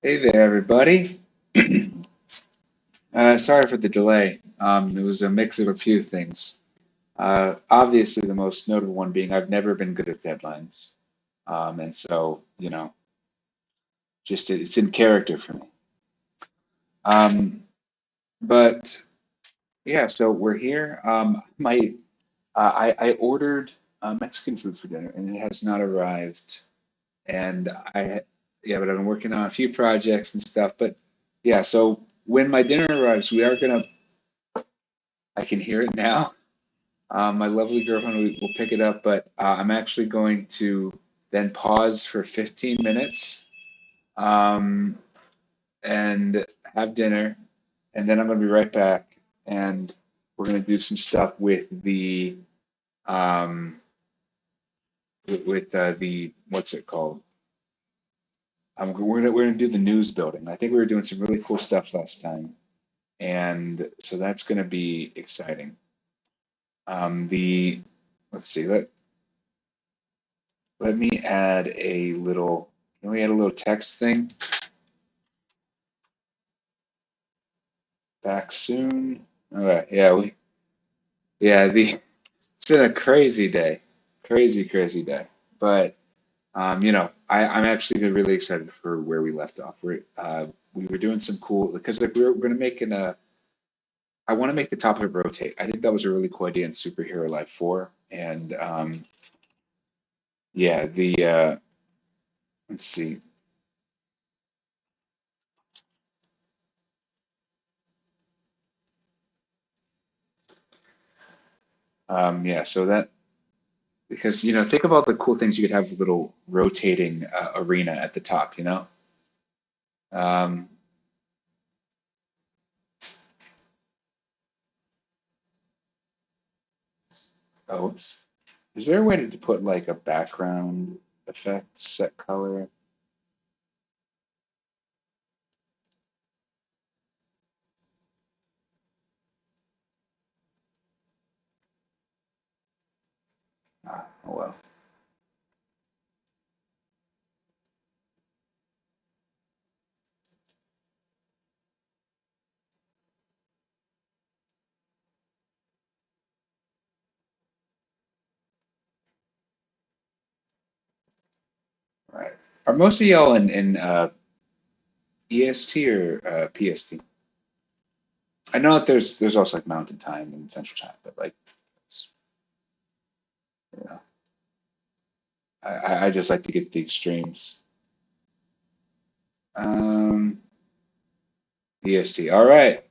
Hey there, everybody. Sorry for the delay. It was a mix of a few things. Obviously, the most notable one being I've never been good at deadlines. And so, just it's in character for me. Um, but yeah, so we're here. I ordered Mexican food for dinner and it has not arrived. And yeah, but I've been working on a few projects and stuff. But yeah, so when my dinner arrives, I can hear it now. My lovely girlfriend will pick it up, but I'm actually going to then pause for 15 minutes um, and have dinner, and then I'm going to be right back, and we're going to do some stuff with um, the what's it called? We're gonna do the news building. I think we were doing some really cool stuff last time, and so that's going to be exciting. The let's see, let me add a little, can we add a little text thing? Back soon. Okay, yeah, it's been a crazy day. Crazy day. But, I'm actually really excited for where we left off. We were doing some cool, because like we were going to I want to make the top of it rotate. I think that was a really cool idea in Superhero Life 4. And, yeah, let's see. Yeah, so because think of all the cool things you could have, a little rotating arena at the top, um, oops. Is there a way to put like a background effect, set color? Oh well. All right. Are most of y'all in EST or PST? I know that there's also like Mountain Time and Central Time, but like it's, you know, I just like to get the extremes. Um, EST. All right.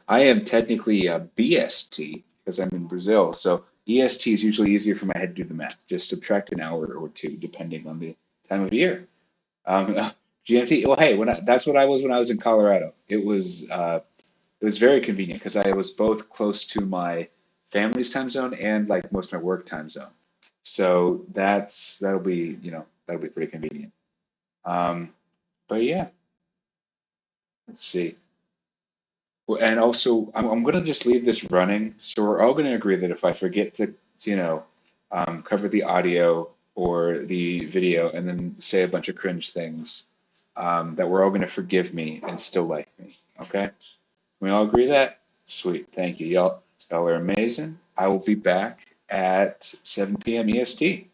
I am technically a BST because I'm in Brazil. So EST is usually easier for my head to do the math. Just subtract an hour or two depending on the time of year. Um, GMT. Well, hey, that's what I was when I was in Colorado. It was very convenient because I was both close to my family's time zone and like most of my work time zone. So that'll be pretty convenient. Um, but yeah, let's see. Well, and also, I'm going to just leave this running. So we're all going to agree that if I forget to, cover the audio or the video and then say a bunch of cringe things, that we're all going to forgive me and still like me. Okay? We all agree that? Sweet. Thank you. Y'all are amazing. I will be back at 7 p.m. EST.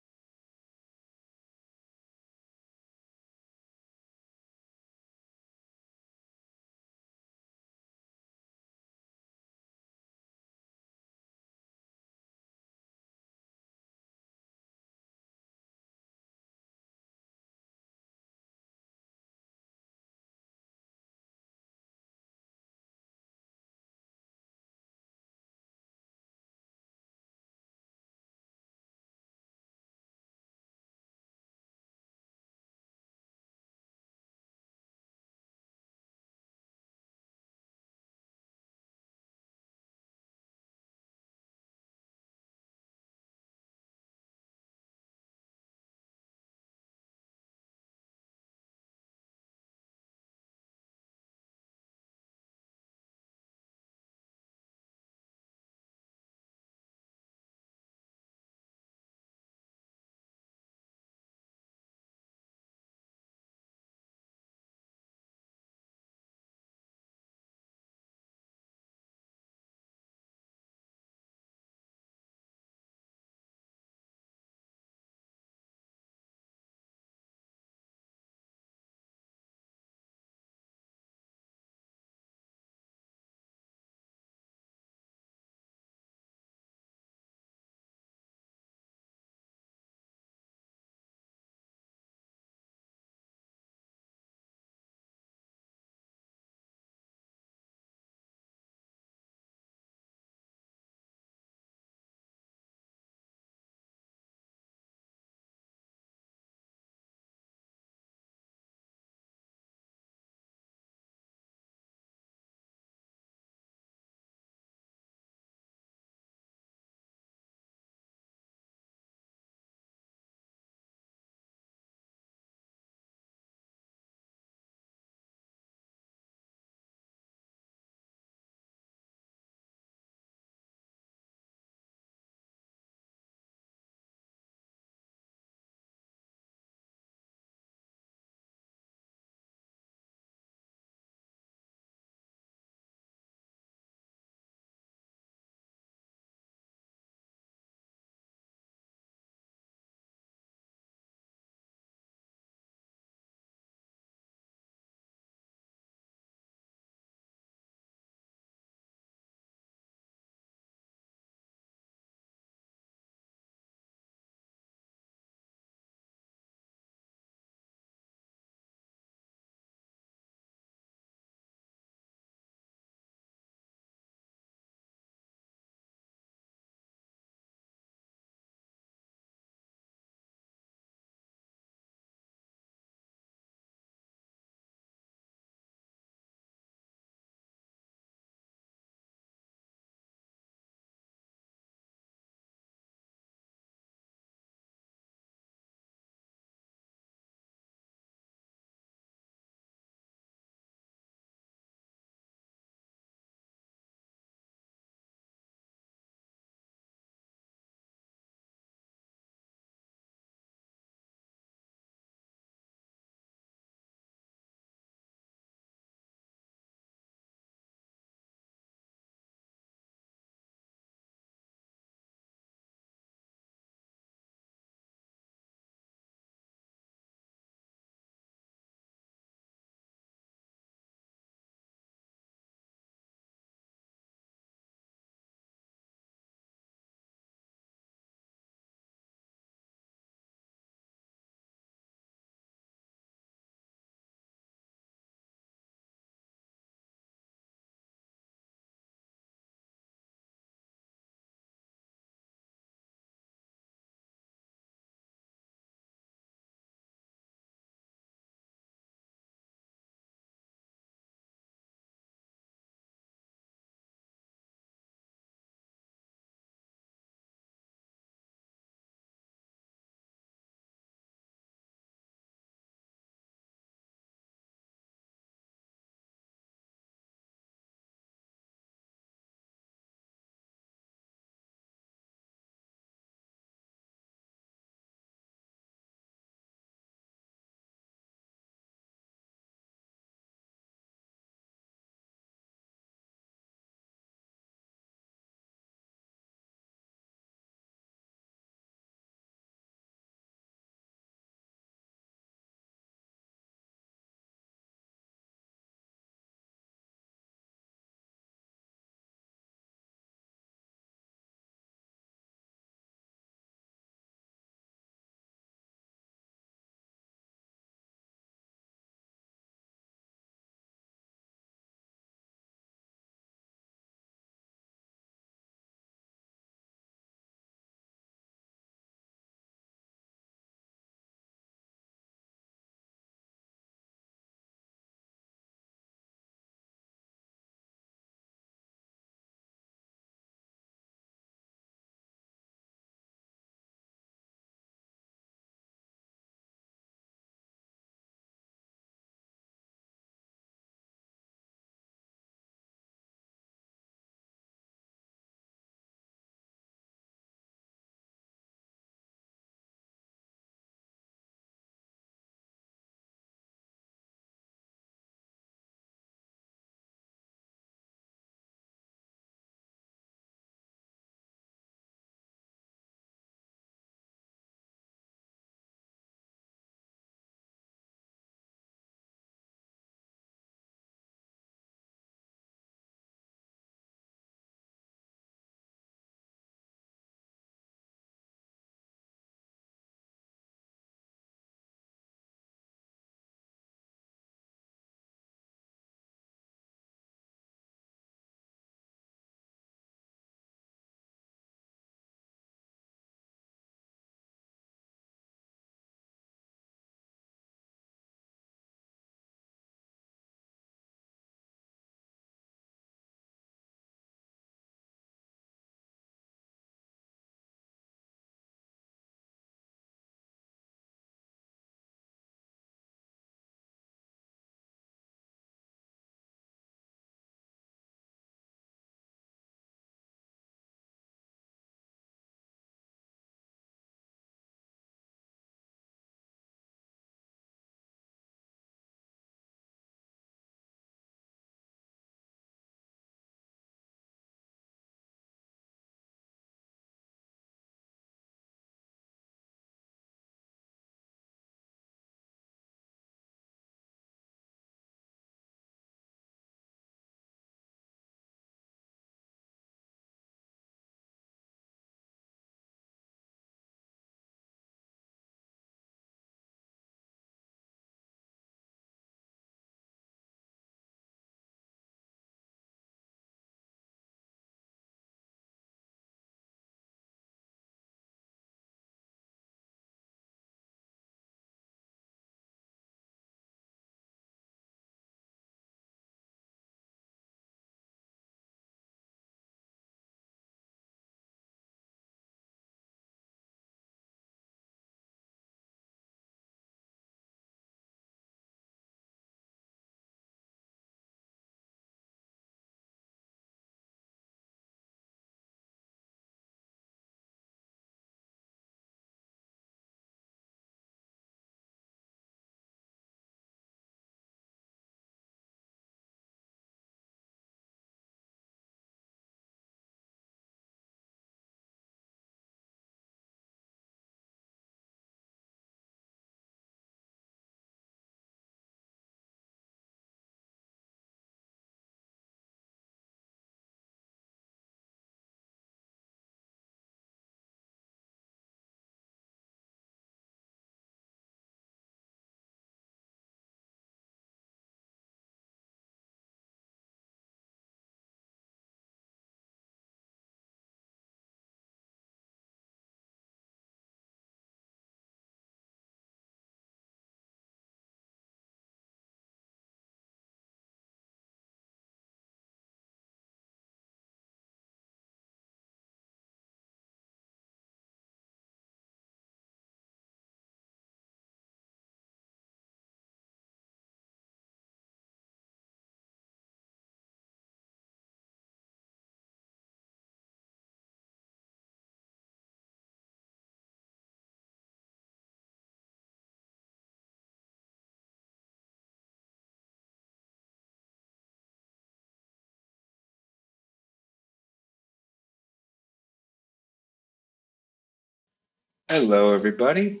Hello, everybody.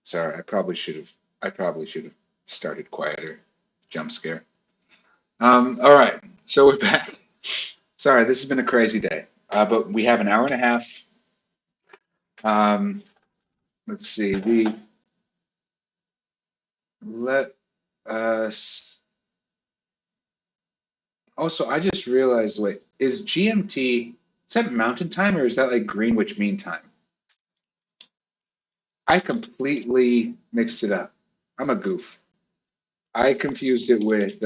Sorry, I probably should have started quieter. Jump scare. All right, so we're back. Sorry, this has been a crazy day, but we have an hour and a half. Um, let's see. We let us. Also, I just realized. Wait, is GMT? Is that Mountain Time or is that like Greenwich Mean Time? I completely mixed it up. I'm a goof. I confused it with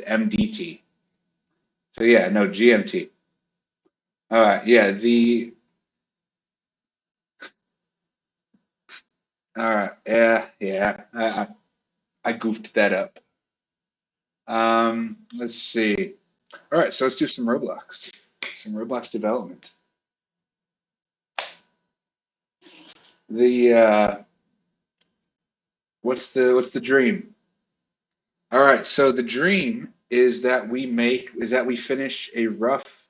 MDT. So yeah, no GMT. All right, yeah, all right, yeah. I goofed that up. Let's see. All right, so let's do some Roblox. Some Roblox development. The what's the dream? All right, so the dream is that we finish a rough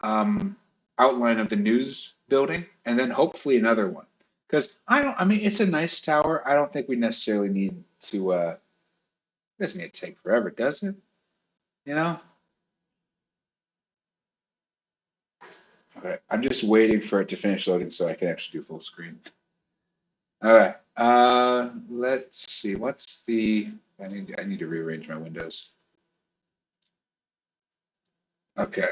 um outline of the news building and then hopefully another one. Because I mean it's a nice tower. I don't think we necessarily need to it doesn't need to take forever, does it? You know? Okay, I'm just waiting for it to finish loading so I can actually do full screen. All right. Let's see. I need to rearrange my windows. Okay.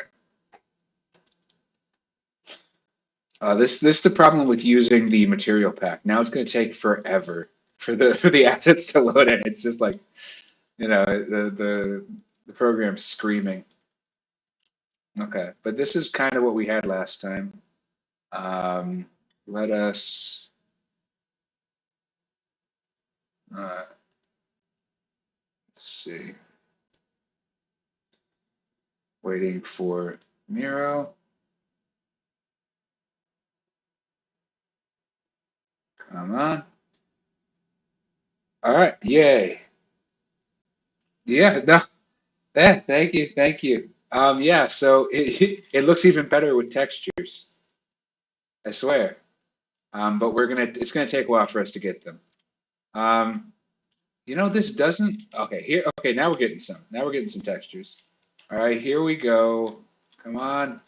This is the problem with using the material pack. Now it's going to take forever for the assets to load in. It's just like, the program's screaming. Okay, but this is kind of what we had last time. Um, let us let's see. Waiting for Miro. Come on. All right. Yay. Yeah. No. Thank you. Thank you. Yeah. So it looks even better with textures. I swear. But it's gonna take a while for us to get them. Um, this doesn't. Okay. Here. Okay. Now we're getting some. Now we're getting some textures. All right. Here we go. Come on.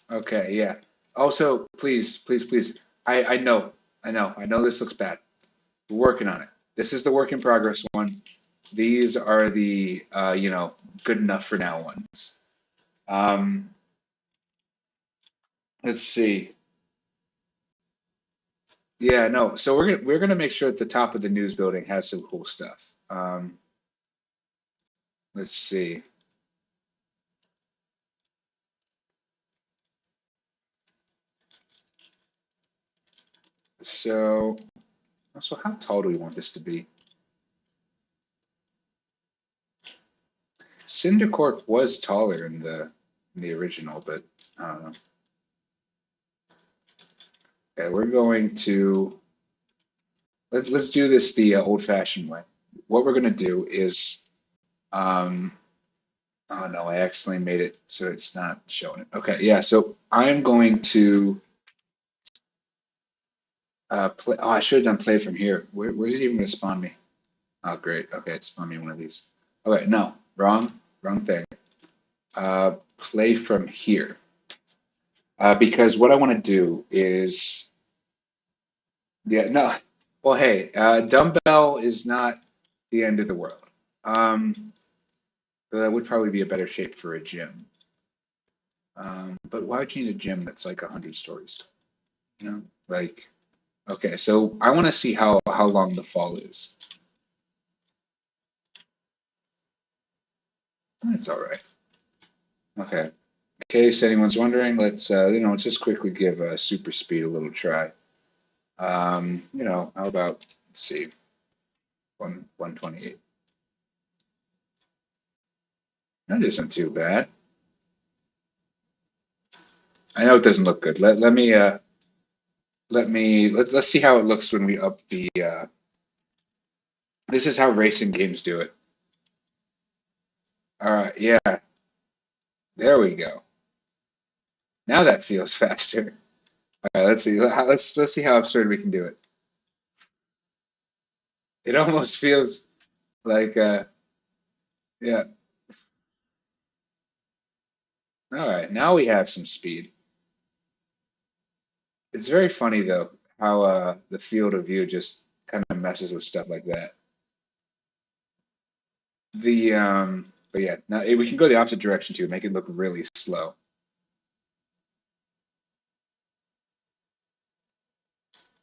Okay. Yeah. Also, please, please, please. I know this looks bad. We're working on it. This is the work in progress one. These are the good enough for now ones. Um, let's see. Yeah, no. So we're gonna make sure that the top of the news building has some cool stuff. Let's see. So how tall do we want this to be? Cindercorp was taller in the original, but I don't know. Okay, we're going to let's do this the old-fashioned way. What we're gonna do is um, oh no, I accidentally made it so it's not showing it. Okay, yeah. So I'm going to play. Oh, I should have done play from here. Where did it even spawn me? Oh, great. Okay, it spawned me one of these. Okay, no, wrong thing. Play from here. Because what I want to do is, yeah, no. Well, hey, dumbbell is not the end of the world. Um, but that would probably be a better shape for a gym. But why would you need a gym that's like 100 stories? Like. Okay, so I want to see how long the fall is. That's all right. Okay. In case anyone's wondering, let's just quickly give super speed a little try. How about let's see, 128. That isn't too bad. I know it doesn't look good. Let's see how it looks when we up the. This is how racing games do it. All right, yeah, there we go. Now that feels faster. All right, let's see. Let's see how absurd we can do it. It almost feels like yeah. All right, now we have some speed. It's very funny though how the field of view just kind of messes with stuff like that. But yeah, now we can go the opposite direction too, make it look really slow.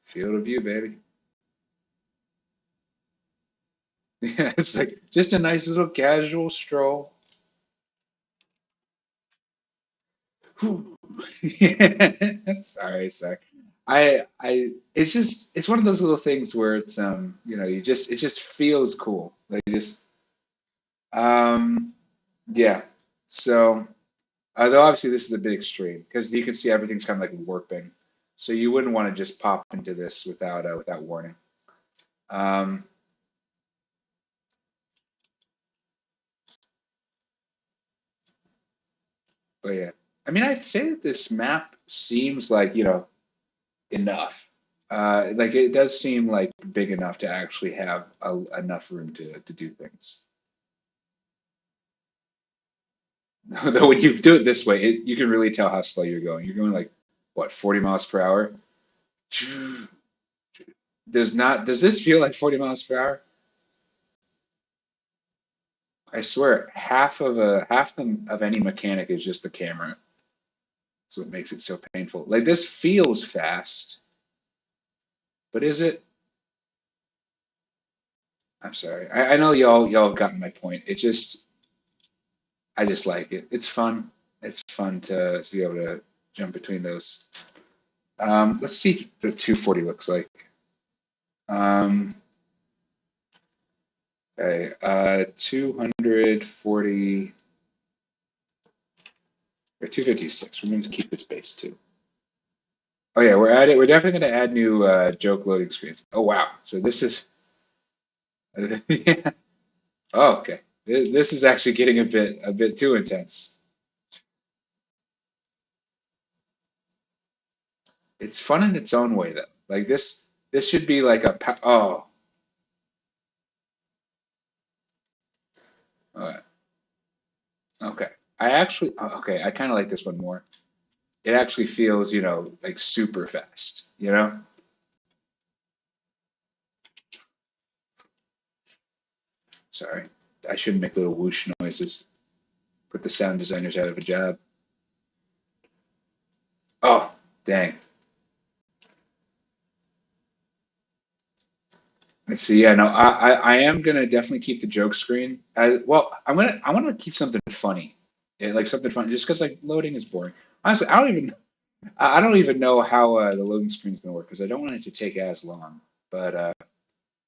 Field of view, baby. Yeah, it's like just a nice little casual stroll. Whew. Sorry, sorry. It's one of those little things where it's it just feels cool. Like just um, yeah. So, though obviously this is a bit extreme because you can see everything's kind of like warping. So you wouldn't want to just pop into this without warning. Um, but yeah, I mean, I'd say that this map seems like enough. Like it does seem like big enough to actually have enough room to do things. Though when you do it this way, you can really tell how slow you're going. You're going like what, 40 miles per hour? Does this feel like 40 miles per hour? I swear, half of any mechanic is just the camera. That's what makes it so painful. Like this feels fast, but is it? I'm sorry. I know y'all have gotten my point. I just like it. It's fun. It's fun to be able to jump between those. Let's see what the 240 looks like. Um, okay, 240 or 256. We're going to keep this base too. Oh yeah, we're definitely going to add new joke loading screens. Oh wow. So this is yeah. Oh, okay. This is actually getting a bit too intense. It's fun in its own way though. Like this should be like oh. Uh, okay. Okay, I kind of like this one more. It actually feels, like super fast, you know? Sorry. I shouldn't make little whoosh noises. Put the sound designers out of a job. Oh, dang. Let's see. Yeah, no, I am gonna definitely keep the joke screen. Well, I want to keep something funny, yeah, like something funny, just because like loading is boring. Honestly, I don't even know how the loading screen is gonna work because I don't want it to take as long. But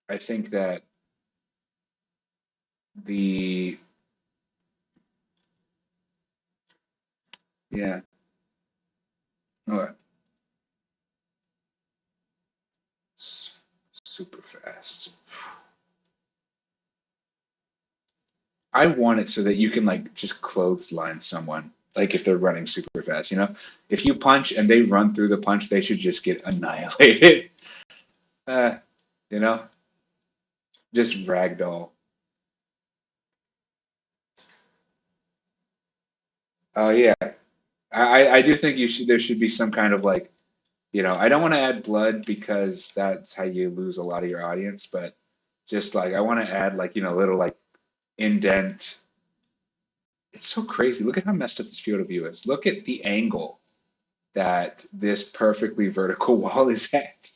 I think that the yeah, oh, s- super fast. I want it so that you can like just clothesline someone, like if they're running super fast, If you punch and they run through the punch, they should just get annihilated. Uh, you know, just ragdoll. Yeah, I do think there should be some kind of like, I don't want to add blood because that's how you lose a lot of your audience, but just like I want to add like, little like indent. It's so crazy. Look at how messed up this field of view is. Look at the angle that this perfectly vertical wall is at.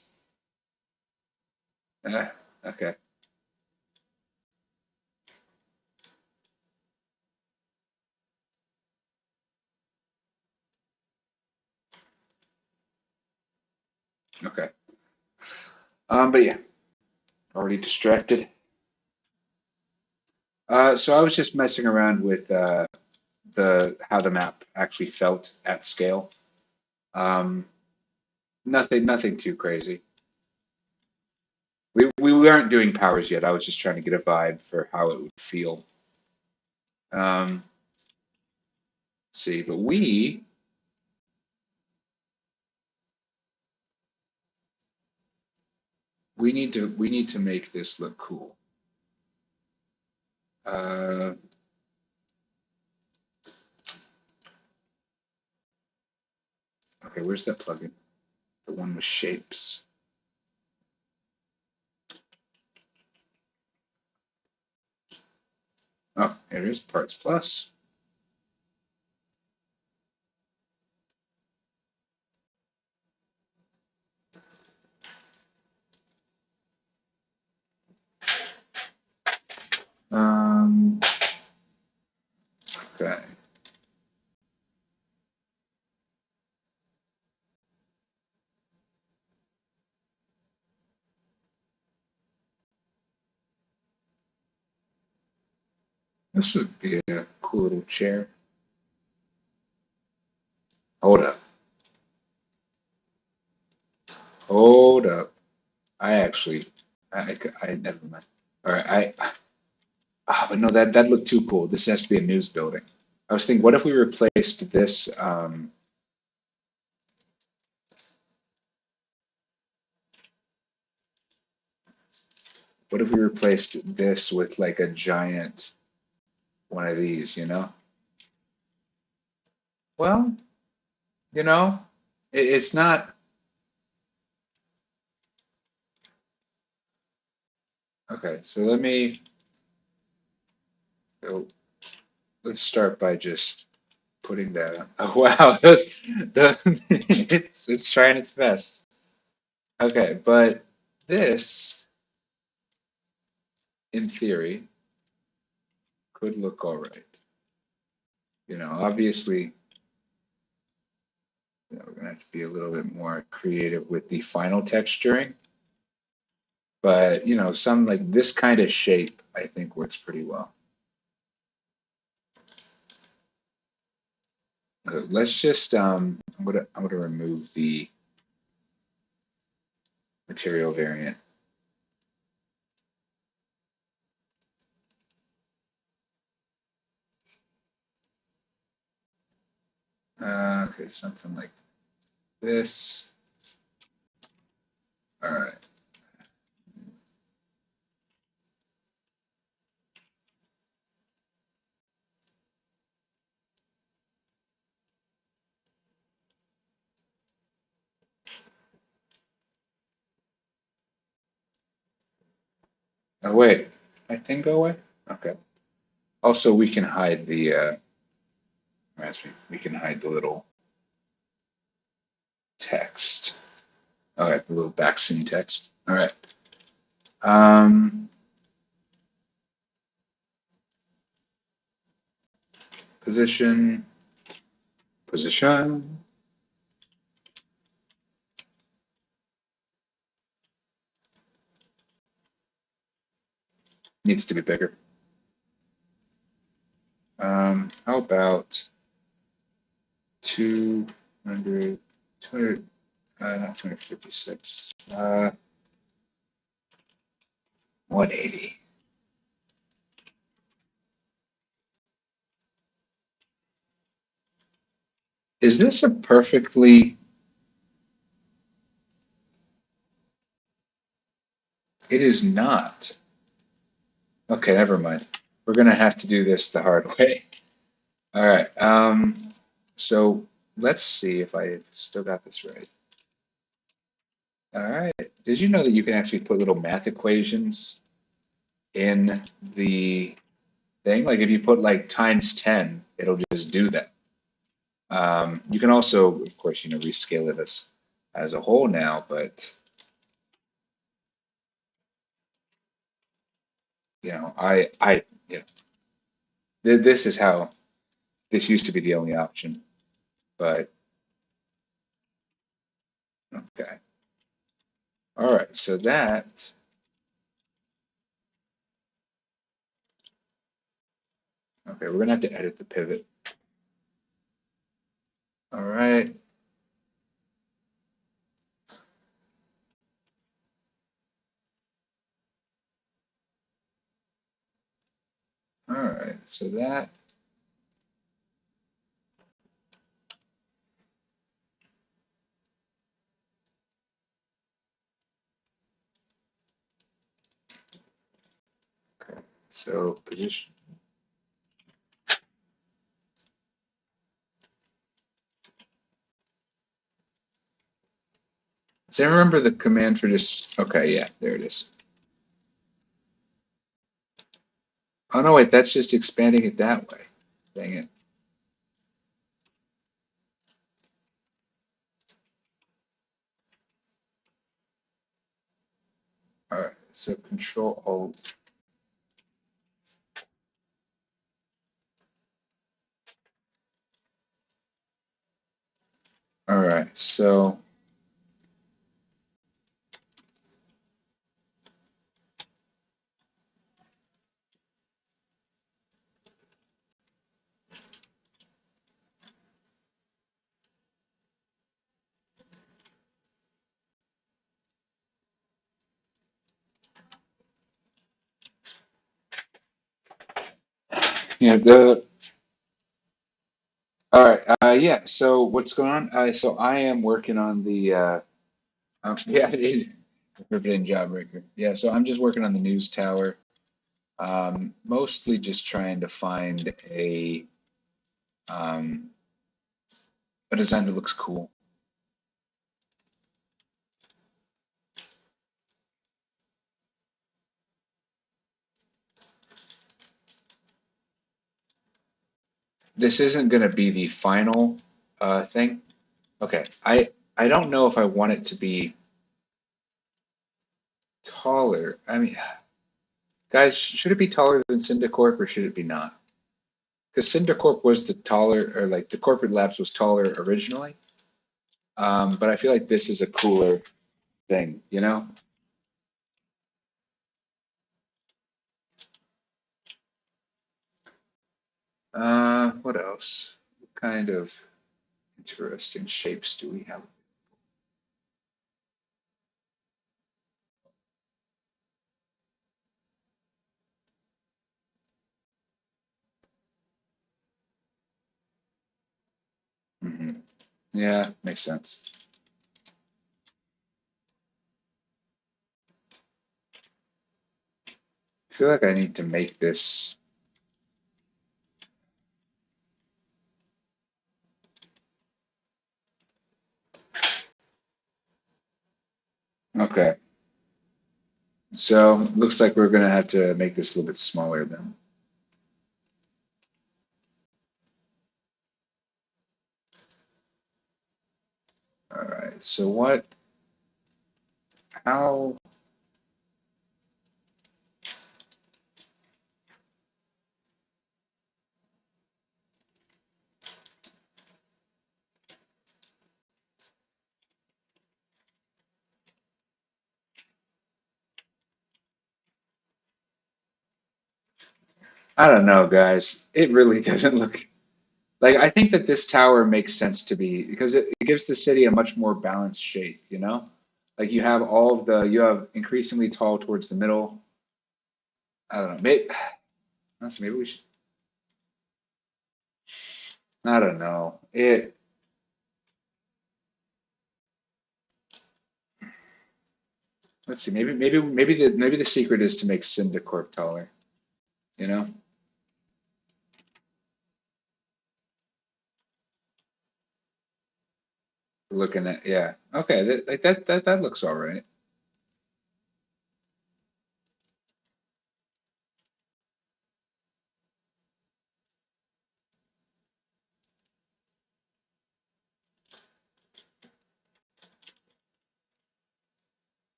Uh, okay, okay. But yeah, already distracted. So I was just messing around with the how the map actually felt at scale. Um, nothing too crazy. We weren't doing powers yet. I was just trying to get a vibe for how it would feel. Let's see, but we need to make this look cool. Uh, okay, where's that plugin? The one with shapes. Oh, here it is, Parts Plus. Okay. This would be a cool little chair. Hold up. Hold up. I actually, I never mind. All right, but no, that looked too cool. This has to be a news building. I was thinking, what if we replaced this? What if we replaced this with like a giant one of these? Well, you know, it's not okay. So oh, let's start by just putting that on. Oh wow, it's trying its best. Okay, but this, in theory, could look all right. Obviously, we're gonna have to be a little bit more creative with the final texturing. But some like this kind of shape, I think works pretty well. Let's just I'm gonna remove the material variant. Okay, something like this. All right. Oh wait, my thing go away? Okay. Also, we can hide the we can hide the little text. All right, the little backseam text. All right. Um, position, position. Needs to be bigger. How about 200, 200, not 256, 180. Is this a perfectly, it is not. Okay, never mind. We're gonna have to do this the hard way. All right. So let's see if I still got this right. All right. Did you know that you can actually put little math equations in the thing? Like if you put like times 10, it'll just do that. You can also, of course, rescale it as a whole now, but you know, this is how this used to be the only option, but okay. All right. So that, okay, we're gonna have to edit the pivot. All right. All right. So that, So position. Does anyone remember the command for this? Okay, yeah, there it is. Oh no, wait, that's just expanding it that way. Dang it. All right, so Control Alt. All right, so yeah, the all right, yeah. So what's going on? So I am working on the yeah, riveting jawbreaker. Yeah, so I'm just working on the news tower. Mostly just trying to find um, a design that looks cool. This isn't going to be the final thing. Okay, I don't know if I want it to be taller. I mean, guys, should it be taller than Syndicorp or should it be not? Because Syndicorp was the taller, or like the corporate labs was taller originally. But I feel like this is a cooler thing, you know? What else? What kind of interesting shapes do we have? Hmm. Yeah, makes sense. I feel like I need to make this. Okay, so looks like we're gonna have to make this a little bit smaller then. All right, so what, how, I don't know, guys. It really doesn't look like, I think that this tower makes sense to be because it gives the city a much more balanced shape, you know? Like you have all of the, you have increasingly tall towards the middle. I don't know. Maybe we should, I don't know. Let's see. Maybe the secret is to make Syndicorp taller. You know, looking at yeah. Okay, that looks all right.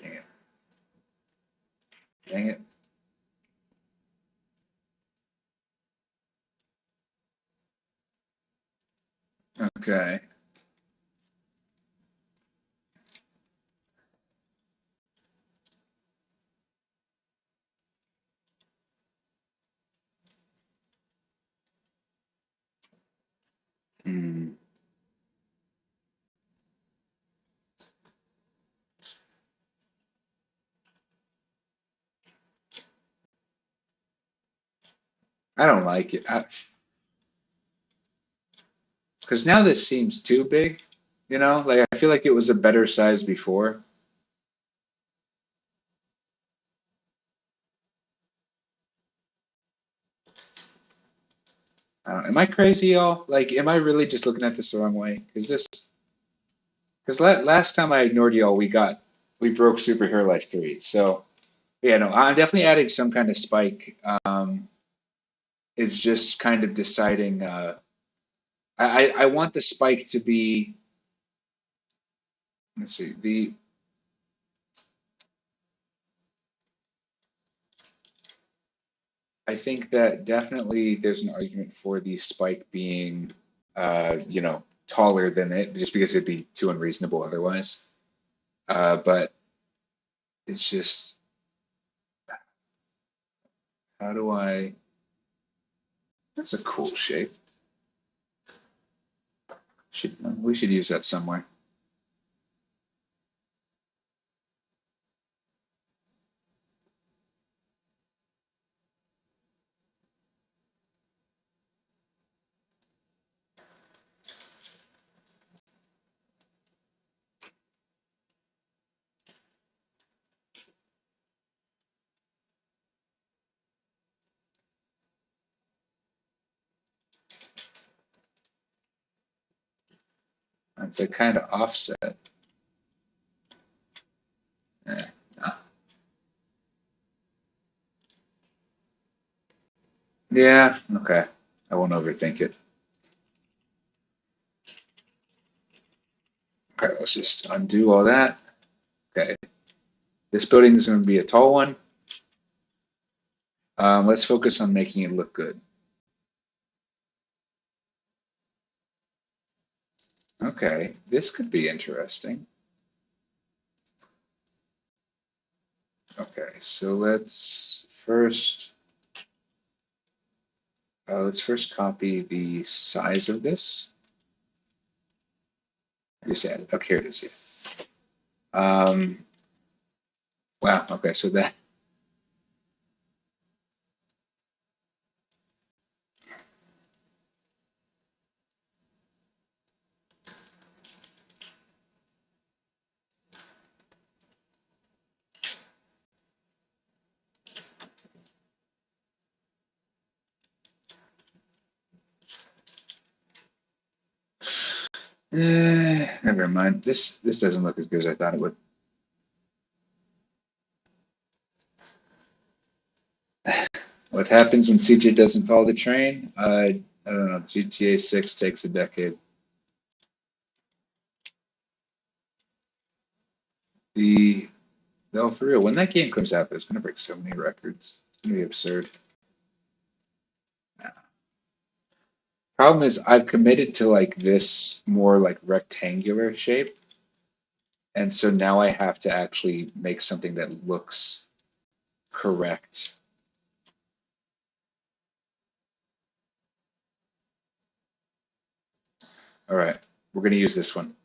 Dang it. Dang it. Okay. Hmm. I don't like it because now this seems too big. You know, like I feel like it was a better size before. Am I crazy, y'all? Like, am I really just looking at this the wrong way? Because last time I ignored y'all, we broke Superhero Life 3. So yeah, no, I'm definitely adding some kind of spike. Is just kind of deciding. I want the spike to be. Let's see. I think that definitely there's an argument for the spike being, taller than it, just because it'd be too unreasonable otherwise. But it's just, how do I? That's a cool shape. We should use that somewhere. It's a kind of offset. Eh, no. Yeah, okay. I won't overthink it. Okay, let's just undo all that. Okay, this building is going to be a tall one. Let's focus on making it look good. Okay, this could be interesting. Okay, so let's first copy the size of this. I just added. Okay, here it is. Wow. Okay, so that. Never mind. This doesn't look as good as I thought it would. What happens when CJ doesn't follow the train? I don't know. GTA 6 takes a decade. The No, for real. When that game comes out, it's gonna break so many records. It's gonna be absurd. Problem is, I've committed to like this more like rectangular shape, and so now I have to actually make something that looks correct. All right, we're gonna use this one.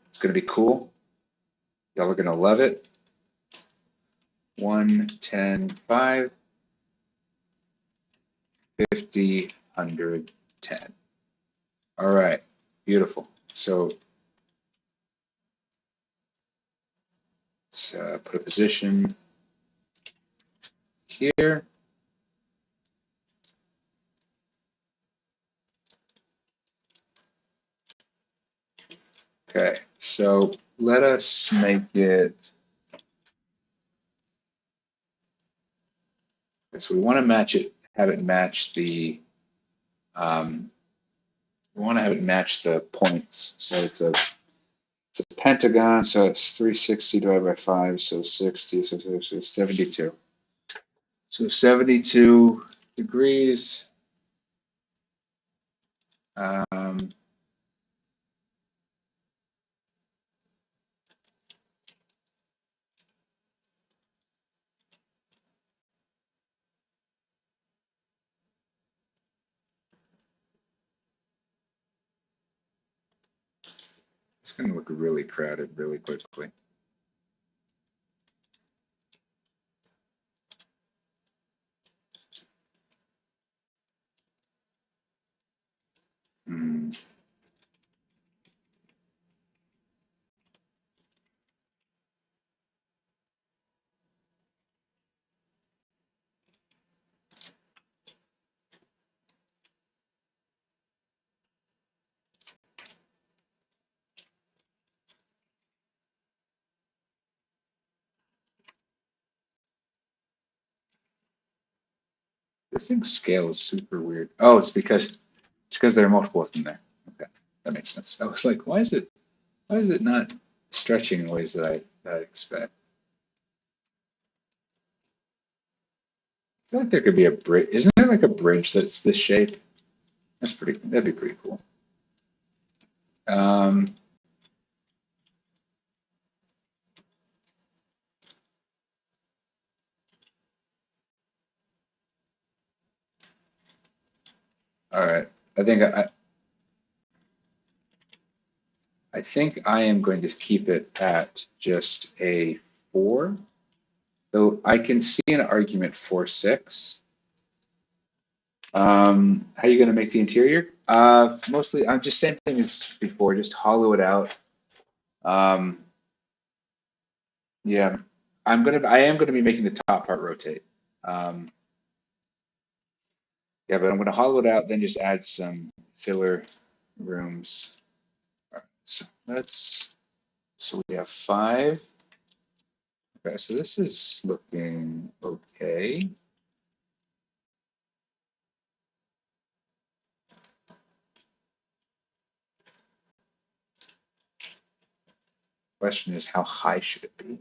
It's gonna be cool. Y'all are gonna love it. 1, 10, 5, 50, 100, 10. All right, beautiful. So let's put a position here. Okay, so let us make it. So we want to match it, have it match the. Um, we want to have it match the points. So it's a pentagon. So it's 360 divided by 5. So 60. So 72. So 72 degrees. Um, it's going to look really crowded really quickly. Hmm. thing scale is super weird. Oh, it's because there are multiple of them there. Okay, that makes sense. I was like, why is it not stretching in ways that I expect? I feel like there could be a bridge. Isn't there like a bridge that's this shape? That'd be pretty cool. Um, all right. I think I think I am going to keep it at just a 4. Though I can see an argument for 6. How are you going to make the interior? Mostly, I'm just same thing as before. Just hollow it out. Um, yeah, I am gonna be making the top part rotate. Um, yeah, but I'm gonna hollow it out, then just add some filler rooms. All right, so we have 5. Okay, so this is looking okay. Question is, how high should it be?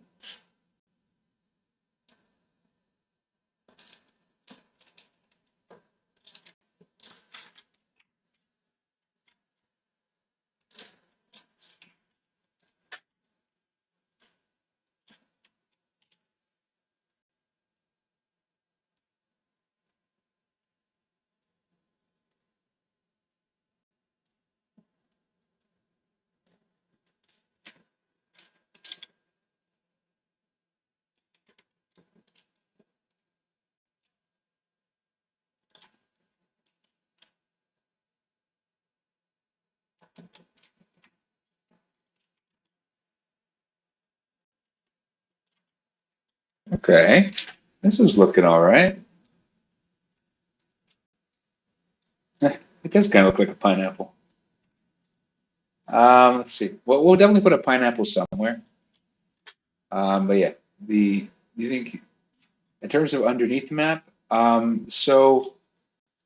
Okay, this is looking all right. It does kind of look like a pineapple. Let's see. Well, we'll definitely put a pineapple somewhere. But yeah, you think in terms of underneath the map? So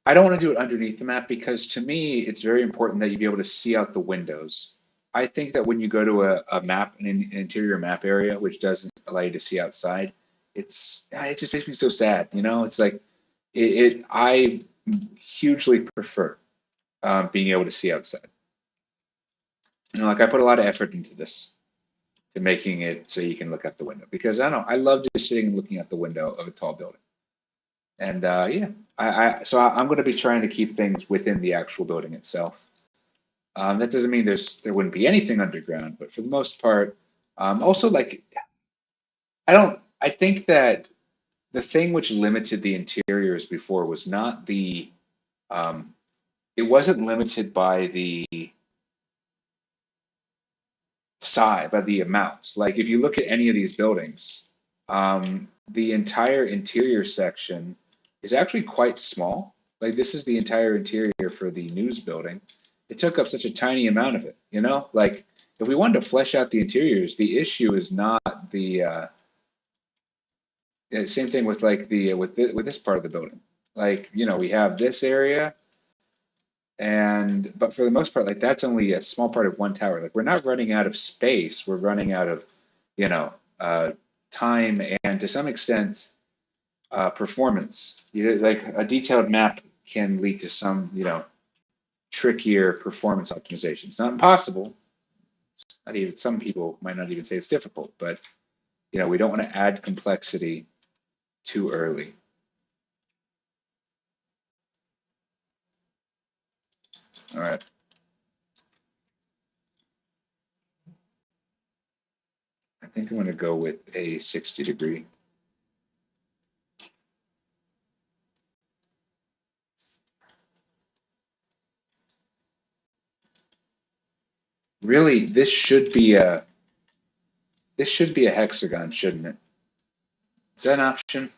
I don't want to do it underneath the map because to me, it's very important that you be able to see out the windows. I think that when you go to a map, an interior map area, which doesn't allow you to see outside, it just makes me so sad. It's like I hugely prefer being able to see outside. Like I put a lot of effort into this, to making it so you can look out the window because I don't know, I love just sitting and looking out the window of a tall building. And yeah, I'm going to be trying to keep things within the actual building itself. That doesn't mean there wouldn't be anything underground, but for the most part, also like I think that the thing which limited the interiors before was not um, it wasn't limited by the size, by the amount. Like if you look at any of these buildings, the entire interior section is actually quite small. Like this is the entire interior for the news building. It took up such a tiny amount of it. Like if we wanted to flesh out the interiors, the issue is not the same thing with like with this part of the building. Like we have this area, but for the most part, like that's only a small part of one tower. Like we're not running out of space. We're running out of, you know, uh, time and to some extent performance. Like a detailed map can lead to some, trickier performance optimization. It's not impossible. Not even some people might not even say it's difficult, but we don't want to add complexity too early. All right. I think I'm going to go with a 60-degree. Really, this should be a hexagon, shouldn't it? Is that an option?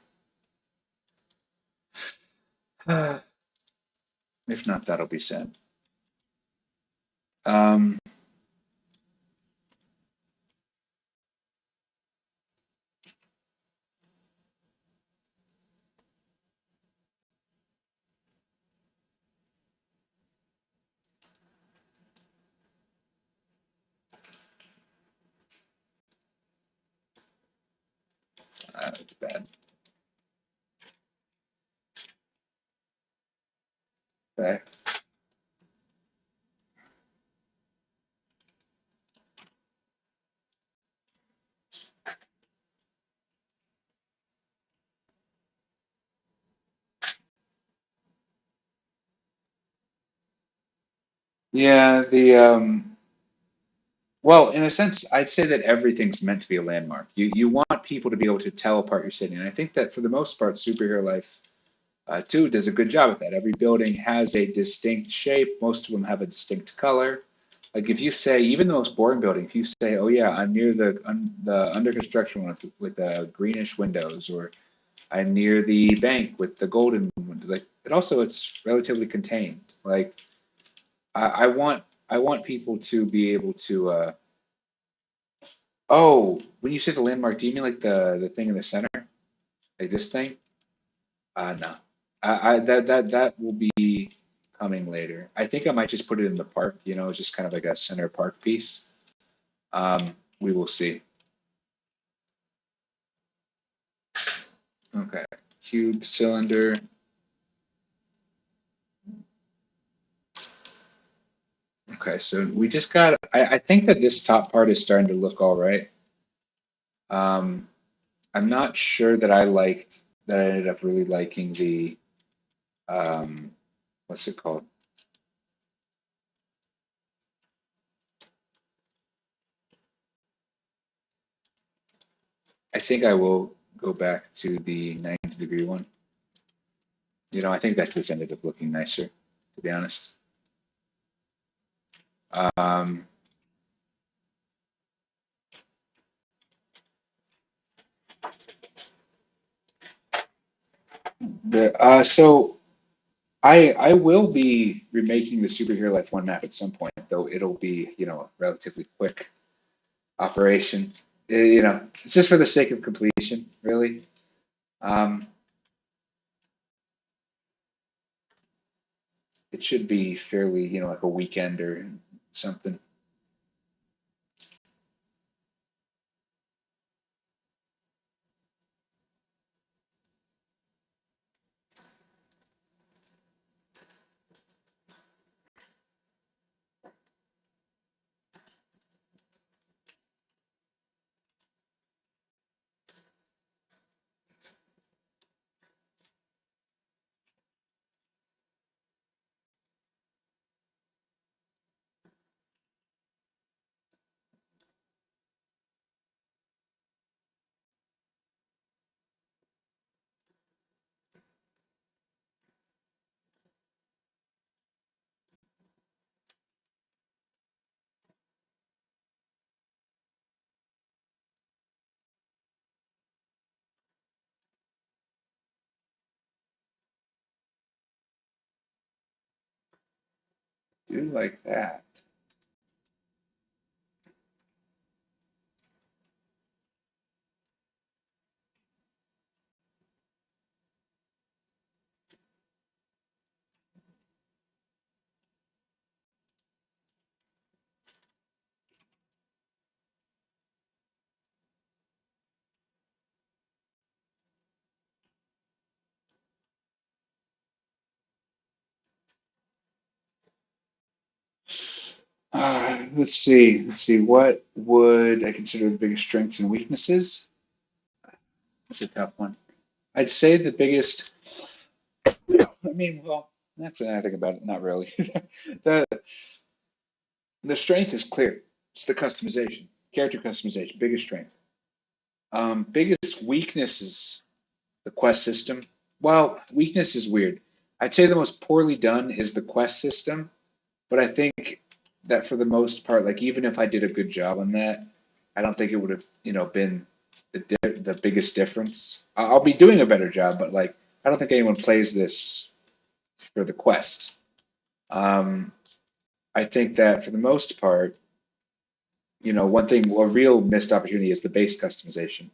If not, that'll be sad. Um, That's bad. Okay. Yeah, well, in a sense, I'd say that everything's meant to be a landmark. You want people to be able to tell apart your city, and I think that for the most part, Superhero Life 2 does a good job at that. Every building has a distinct shape. Most of them have a distinct color. Like if you say, even the most boring building, if you say, "Oh yeah, I'm near the under construction one with the greenish windows," or "I'm near the bank with the golden windows," like it also it's relatively contained. Like I want people to be able to. Oh, when you say the landmark, do you mean like the thing in the center, like this thing? No. That will be coming later. I think I might just put it in the park, just kind of like a center park piece. We will see. Okay. Cube cylinder. Okay, so we just got, I think that this top part is starting to look all right. Um, I'm not sure that that I ended up really liking um, what's it called? I think I will go back to the 90-degree one. I think that just ended up looking nicer, to be honest. Um, so I will be remaking the Superhero Life 1 map at some point, though it'll be, a relatively quick operation. It's just for the sake of completion, really. Um, it should be fairly, like a weekend or something. Do like that. Let's see. Let's see. What would I consider the biggest strengths and weaknesses? That's a tough one. I'd say the biggest. I mean, well, actually, now I think about it, not really. the the strength is clear. It's the customization, character customization, biggest strength. Biggest weakness is the quest system. Well, weakness is weird. I'd say the most poorly done is the quest system, but I think that for the most part, like even if I did a good job on that, I don't think it would have, been the biggest difference. I'll be doing a better job, but like I don't think anyone plays this for the quest. Um, I think that for the most part, one thing, a real missed opportunity is the base customization.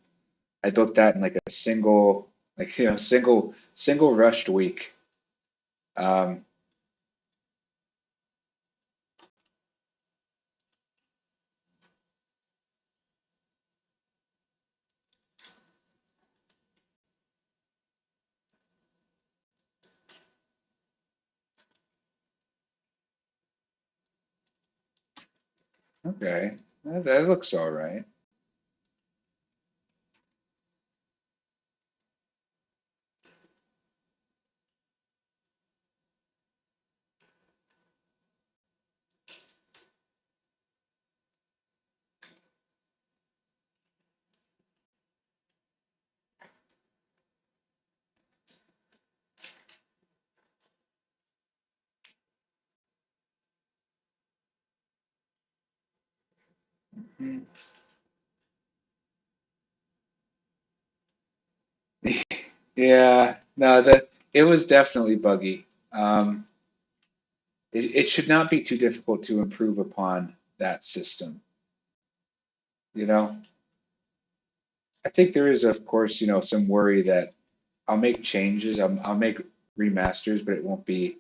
I built that in like a single, like single rushed week. Um, Okay, that looks all right. Mhm. Yeah, no, that it was definitely buggy. It should not be too difficult to improve upon that system. You know, I think there is, of course, some worry that I'll make changes, I'll make remasters, but it won't be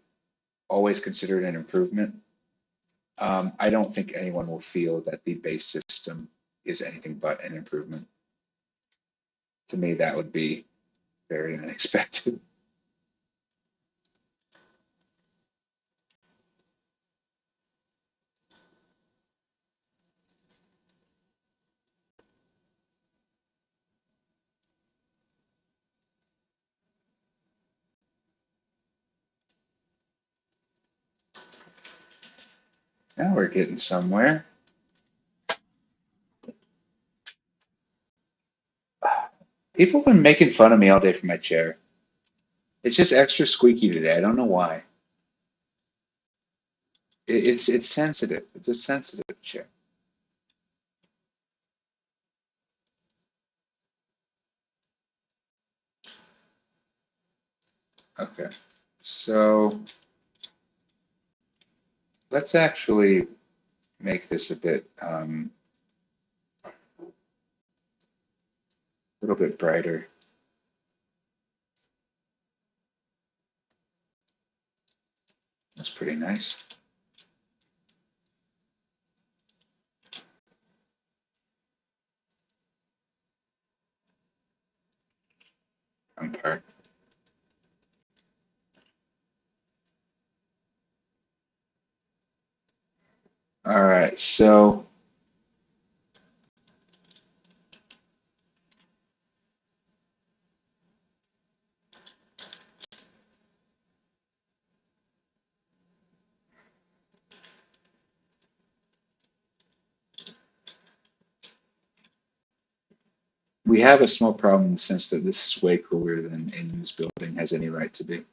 always considered an improvement. I don't think anyone will feel that the base system is anything but an improvement. To me, that would be very unexpected. Now we're getting somewhere. People have been making fun of me all day for my chair. It's just extra squeaky today. I don't know why. It's sensitive. It's a sensitive chair. Okay. So let's actually make this a little bit brighter. That's pretty nice. Part. All right. So we have a small problem in the sense that this is way cooler than a news building has any right to be.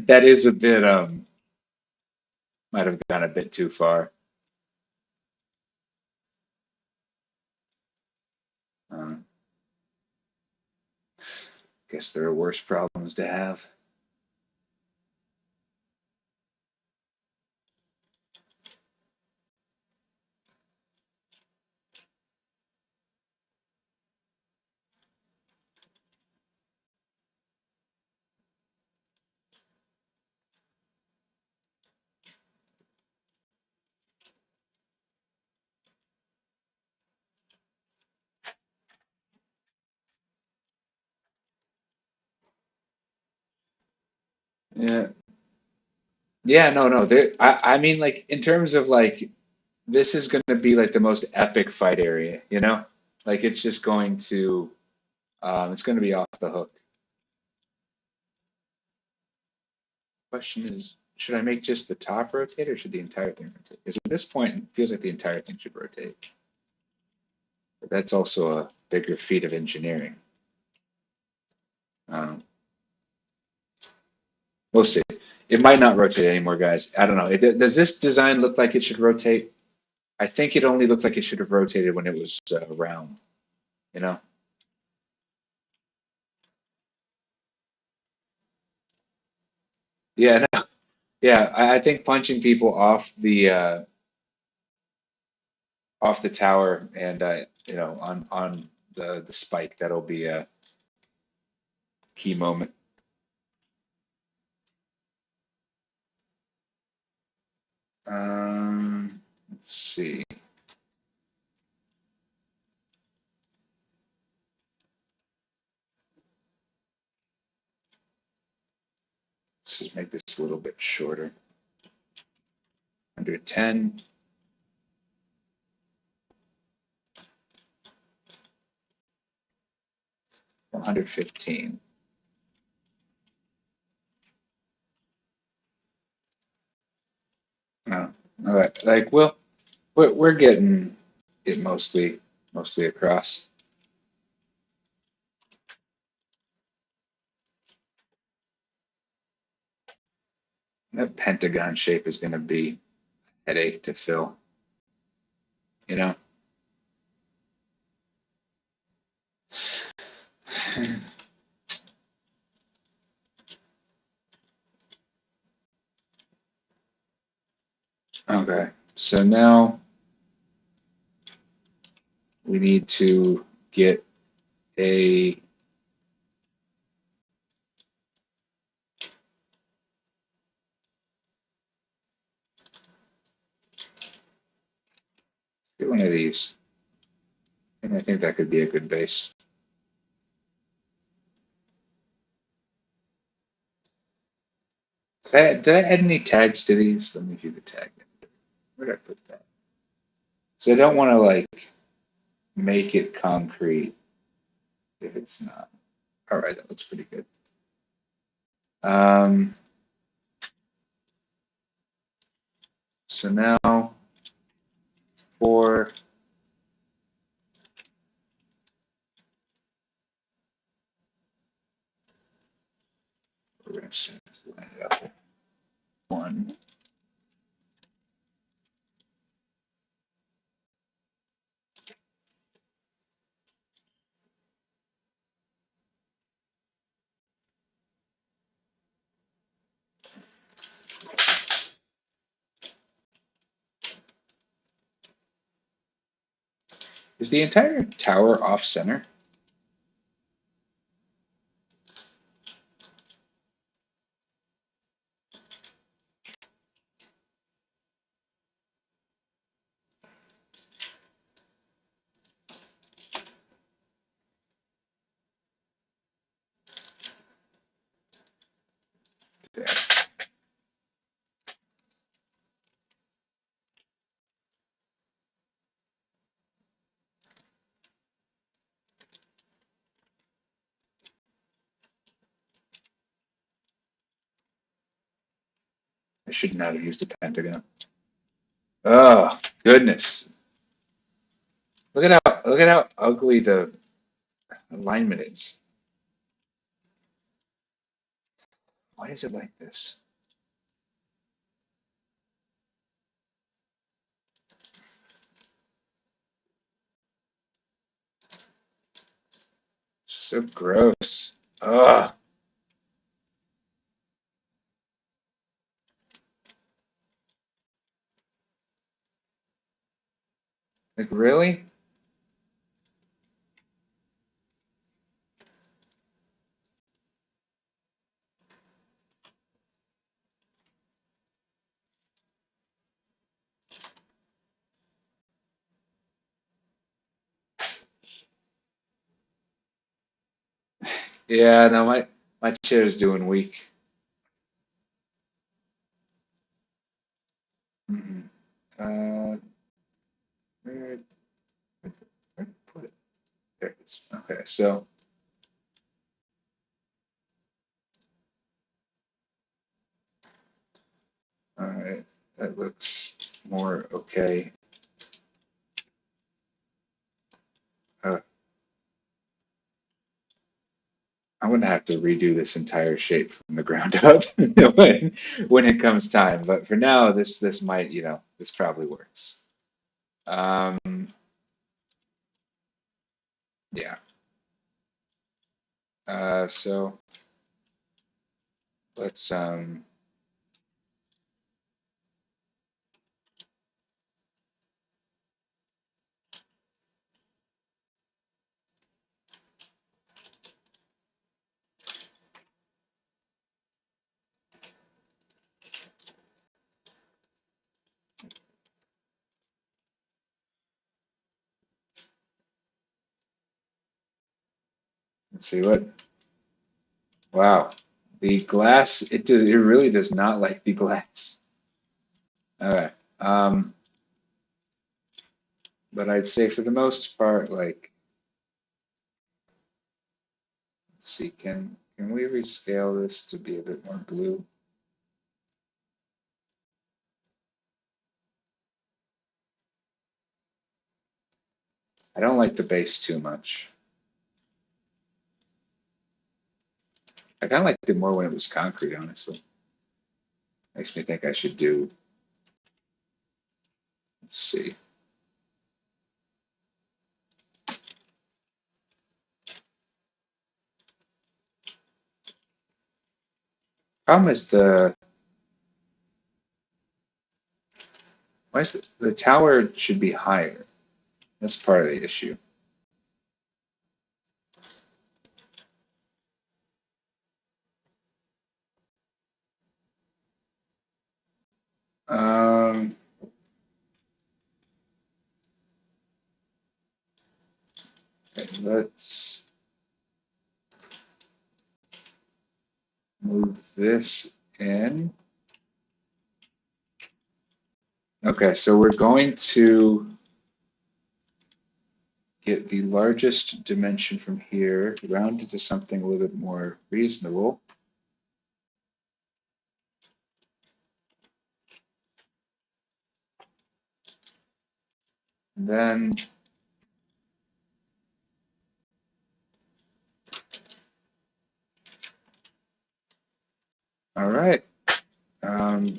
That is a bit might have gone a bit too far. Um, guess there are worse problems to have. Yeah. Yeah, no, no. I mean, like in terms of like this is going to be like the most epic fight area, you know? Like it's going to be off the hook. Question is, should I make just the top rotate or should the entire thing rotate? Because at this point, it feels like the entire thing should rotate. But that's also a bigger feat of engineering. Um, we'll see. It might not rotate anymore, guys. I don't know. Does this design look like it should rotate? I think it only looked like it should have rotated when it was round, you know? Yeah, no, yeah. I think punching people off the tower and on the spike, that'll be a key moment. Let's see. Let's just make this a little bit shorter. 110. $115. Oh, all right. Like, well, we're getting it mostly across. That pentagon shape is going to be a headache to fill, you know? Okay, so now we need to get a get one of these, and I think that could be a good base. Did I add any tags to these? Let me view the tag. Where did I put that? So I don't want to like make it concrete if it's not. All right, that looks pretty good. So now for we're going to line it up. One. Is the entire tower off center? Yeah, I should not have used a pentagon. Oh goodness! Look at how ugly the alignment is. Why is it like this? It's so gross. Ugh. Like really? Yeah, no, my chair is doing weak. Mm-mm. Uh, where, where put it? There it is. Okay, so all right, that looks more okay. Uh, I'm gonna have to redo this entire shape from the ground up when it comes time. But for now, this might, this probably works. Um, yeah. So let's let's see what. Wow, the glass it really does not like the glass. All right. Um, but I'd say for the most part, like, let's see, can we rescale this to be a bit more blue? I don't like the base too much. I kind of liked it more when it was concrete, honestly. Makes me think I should do, let's see. Problem is why is the tower should be higher? That's part of the issue. Um, okay, let's move this in. Okay, so we're going to get the largest dimension from here, round it to something a little bit more reasonable. And then all right. Um,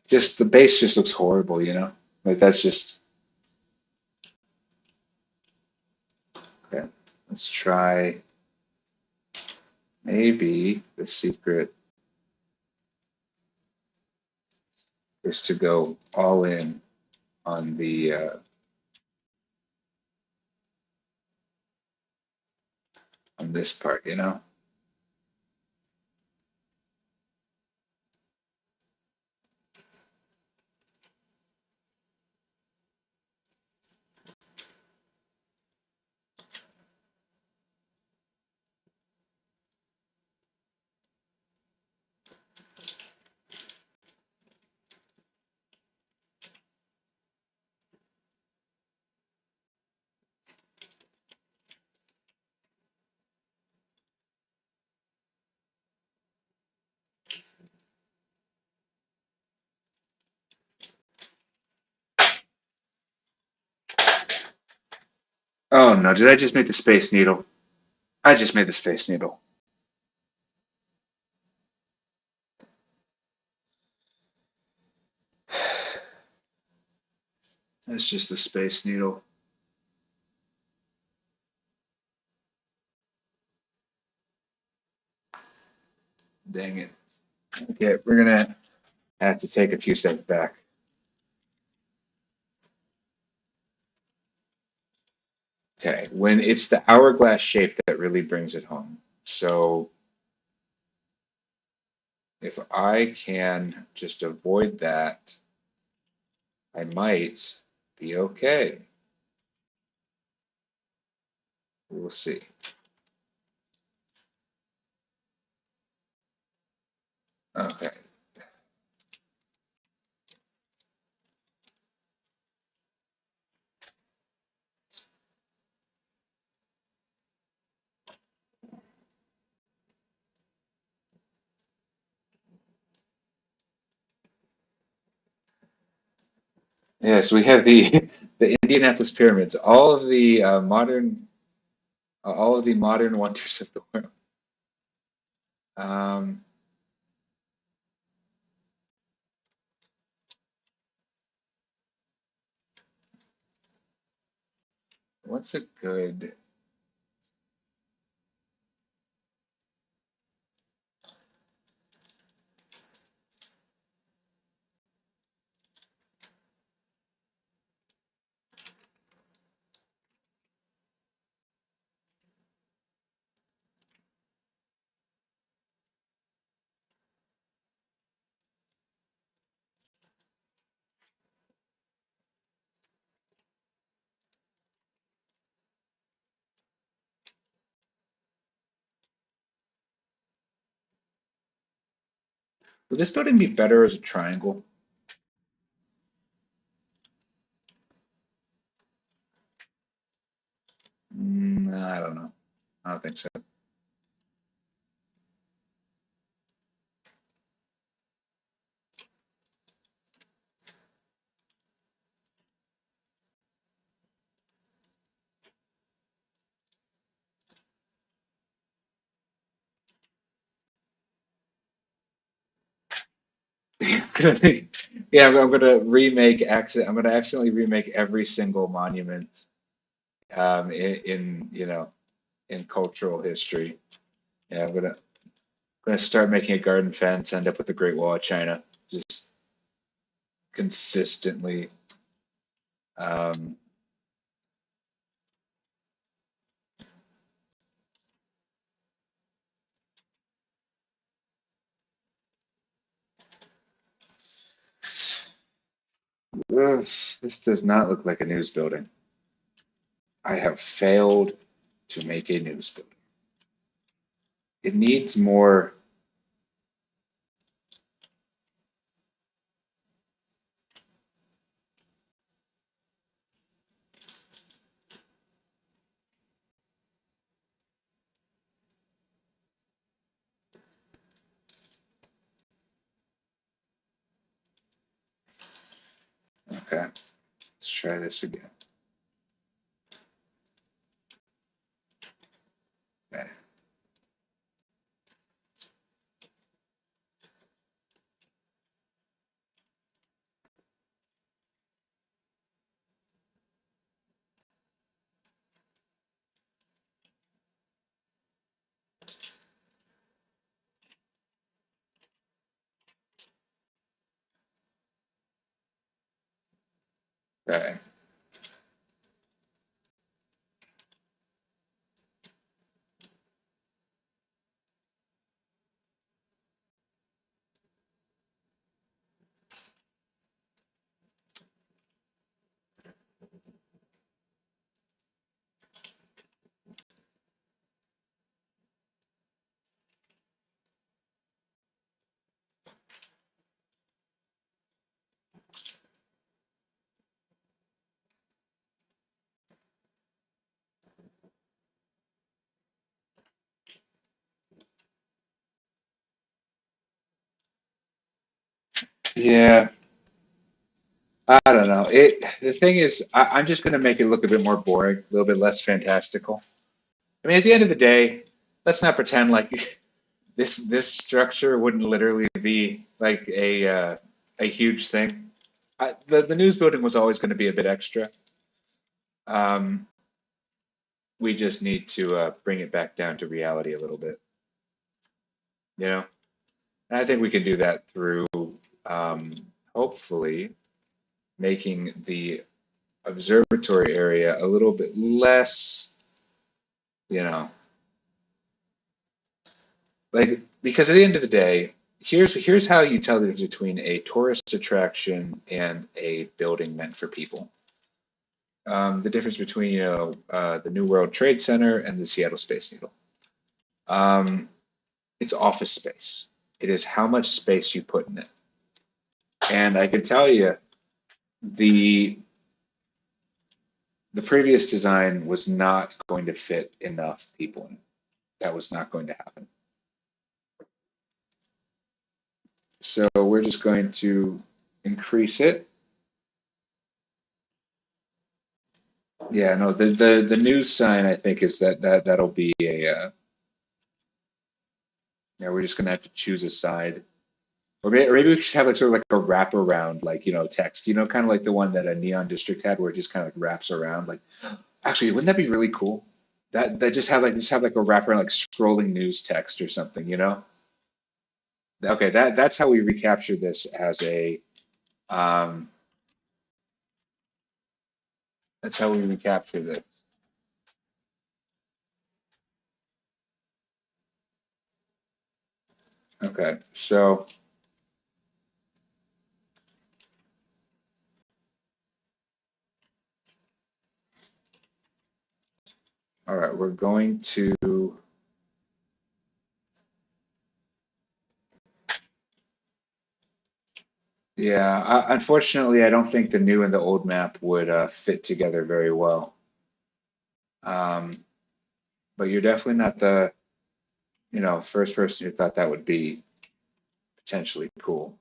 just the base just looks horrible, you know? Like that's just okay. Let's try maybe the secret is to go all in on the on this part, you know? Oh no, did I just make the Space Needle? I just made the Space Needle. That's just the Space Needle. Dang it. Okay, we're gonna have to take a few steps back. Okay, when it's the hourglass shape that really brings it home. So if I can just avoid that, I might be okay. We'll see. Okay. Yes, we have the the Indianapolis pyramids, all of the modern wonders of the world. Um, what's a good? Would this building be better as a triangle? I don't know. I don't think so. Yeah, I'm gonna remake. I'm gonna accidentally remake every single monument in cultural history. Yeah, I'm gonna start making a garden fence. End up with the Great Wall of China. Just consistently. Um, ugh, this does not look like a news building. I have failed to make a news building. It needs more. Okay, let's try this again. Okay. Okay. Yeah, I don't know. The thing is, I'm just going to make it look a bit more boring, a little bit less fantastical. I mean, at the end of the day, let's not pretend like this structure wouldn't literally be like a huge thing. The news building was always going to be a bit extra. Um, we just need to bring it back down to reality a little bit, you know. And I think we can do that through um, hopefully making the observatory area a little bit less, you know, like because at the end of the day, here's how you tell the difference between a tourist attraction and a building meant for people. The difference between the New World Trade Center and the Seattle Space Needle. Um, it's office space. It is how much space you put in it. And I can tell you, the the previous design was not going to fit enough people in it. That was not going to happen. So we're just going to increase it. Yeah, no, the news sign I think is that'll be a yeah, we're just gonna have to choose a side. Or maybe we should have like sort of like a wraparound, like text, kind of like the one that a Neon District had, where it just kind of like wraps around. Like, actually, wouldn't that be really cool? That just have like a wraparound, like scrolling news text or something, Okay, that's how we recapture this as a um, that's how we recapture this. Okay, so all right, we're going to Yeah, unfortunately, I don't think the new and the old map would fit together very well. Um, but you're definitely not the, first person who thought that would be potentially cool.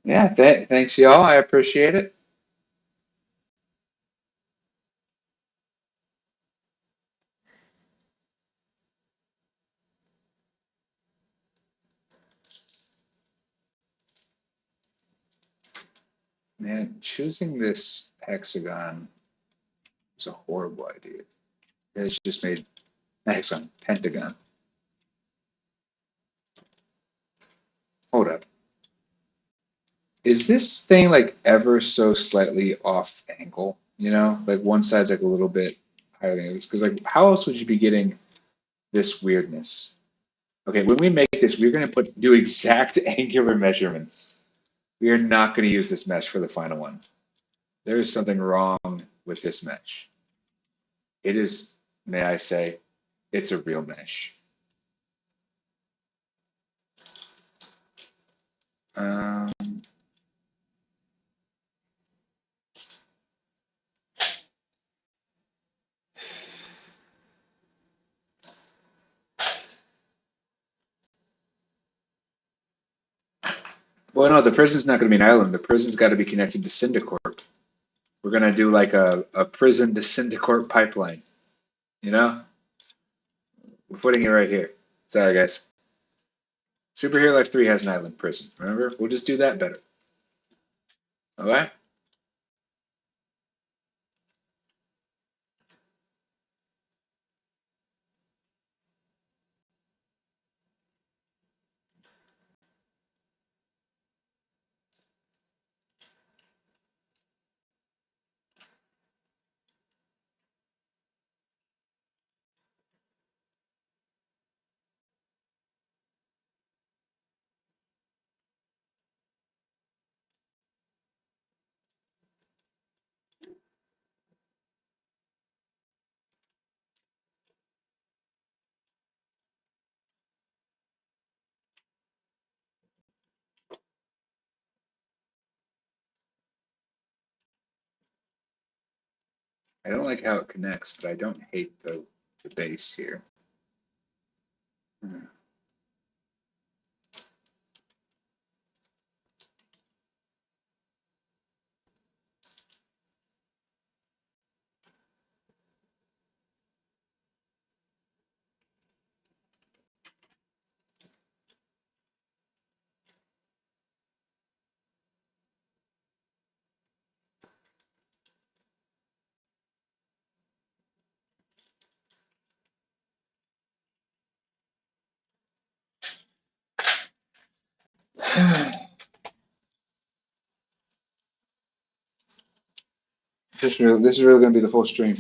Yeah, thanks, y'all. I appreciate it. Man, choosing this hexagon was a horrible idea. It's just made hexagon, pentagon. Hold up. Is this thing like ever so slightly off angle? Like one side's like a little bit higher than the others. Because like, how else would you be getting this weirdness? Okay, when we make this, we're going to do exact angular measurements. We are not going to use this mesh for the final one. There is something wrong with this mesh. It is, may I say, it's a real mesh. Um, well, no, the prison's not going to be an island. The prison's got to be connected to Syndicorp. We're going to do like a prison to Syndicorp pipeline. You know? We're putting it right here. Sorry, guys. Superhero Life 3 has an island prison. Remember? We'll just do that better. All right? I don't like how it connects, but I don't hate the base here. Hmm. This is really going to be the full stream.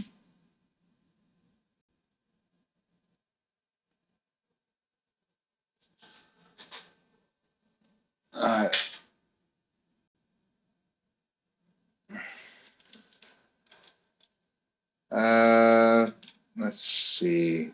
All right. Let's see.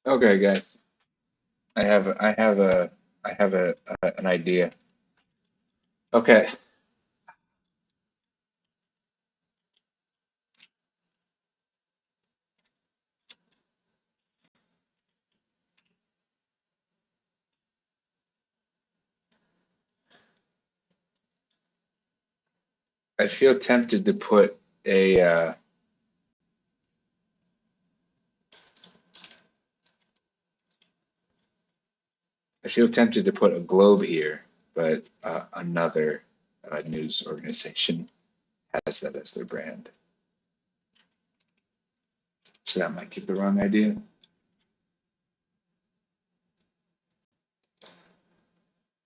Okay, guys. I have an idea. Okay. I feel tempted to put a I feel tempted to put a globe here, but another news organization has that as their brand. So that might give the wrong idea.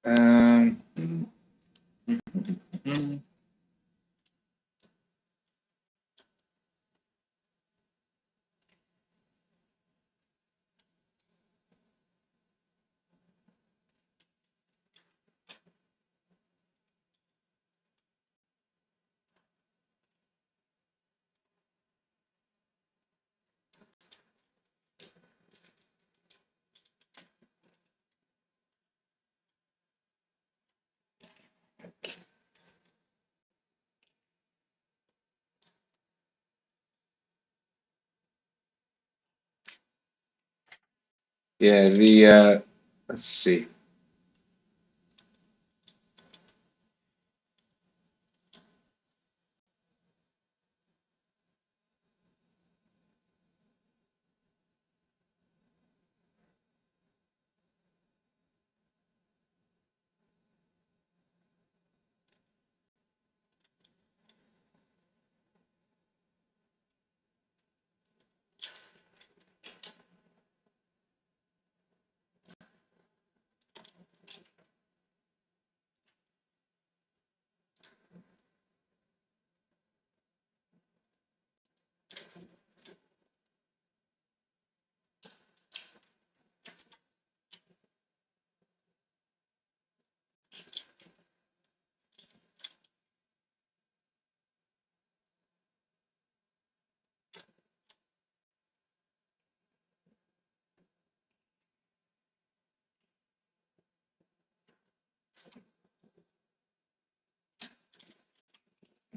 Um, yeah, let's see.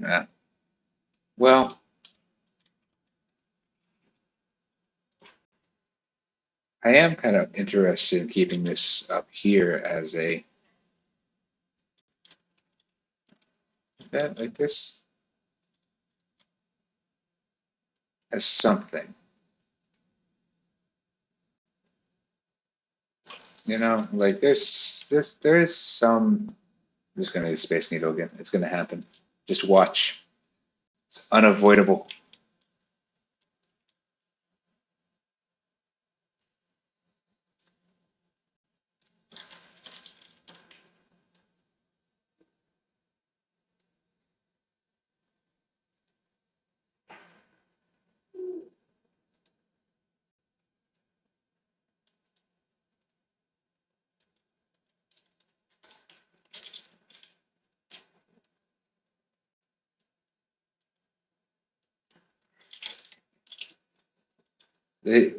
Uh, well, I am kind of interested in keeping this up here as a like this as something. Like there is some. I'm just gonna use Space Needle again. It's gonna happen. Just watch. It's unavoidable.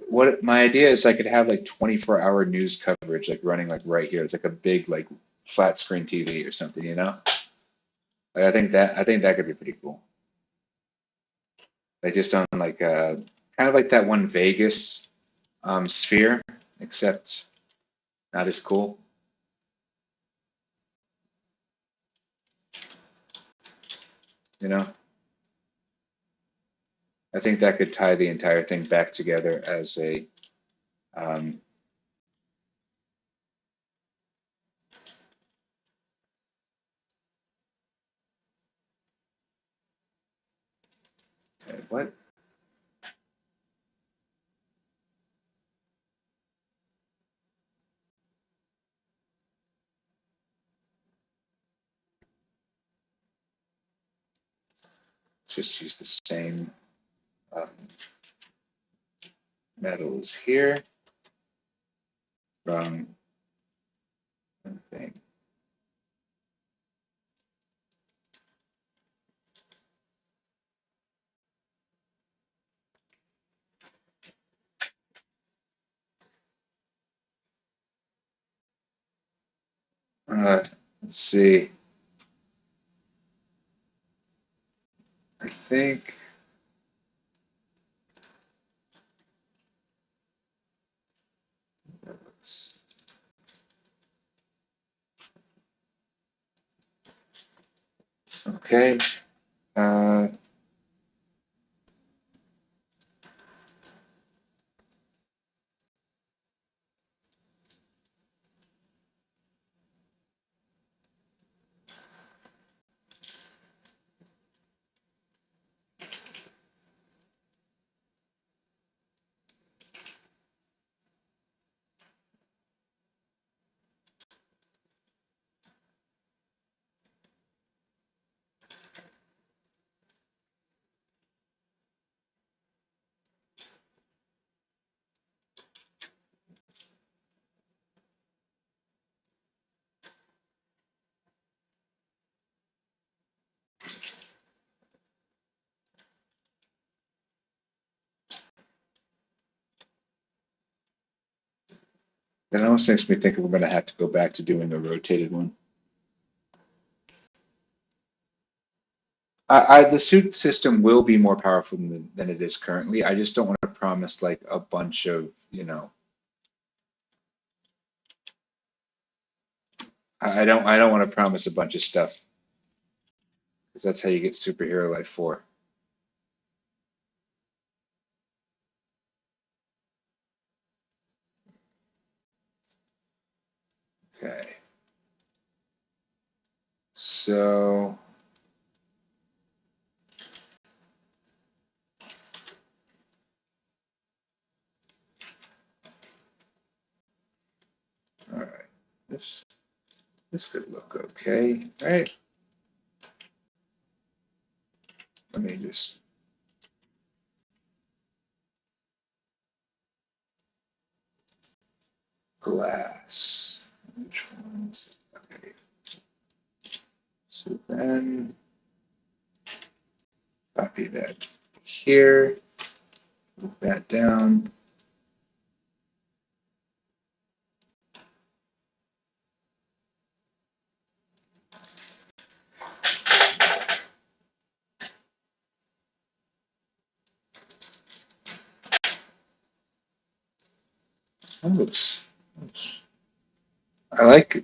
What my idea is, I could have like 24-hour news coverage, like running like right here. It's like a big like flat screen TV or something, you know? Like I think that could be pretty cool. Like just on like kind of like that one Vegas sphere, except not as cool. You know, I think that could tie the entire thing back together as a um, what? Just use the same um, metals here from one thing. Let's see. I think okay. That almost makes me think we're going to have to go back to doing a rotated one. The suit system will be more powerful than it is currently. I just don't want to promise like a bunch of, I don't want to promise a bunch of stuff because that's how you get Superhero Life 4. Okay. So, all right. This could look okay. All right. Let me just glass. Which ones? Okay. So then copy that here, move that down. Oops. Oops. I like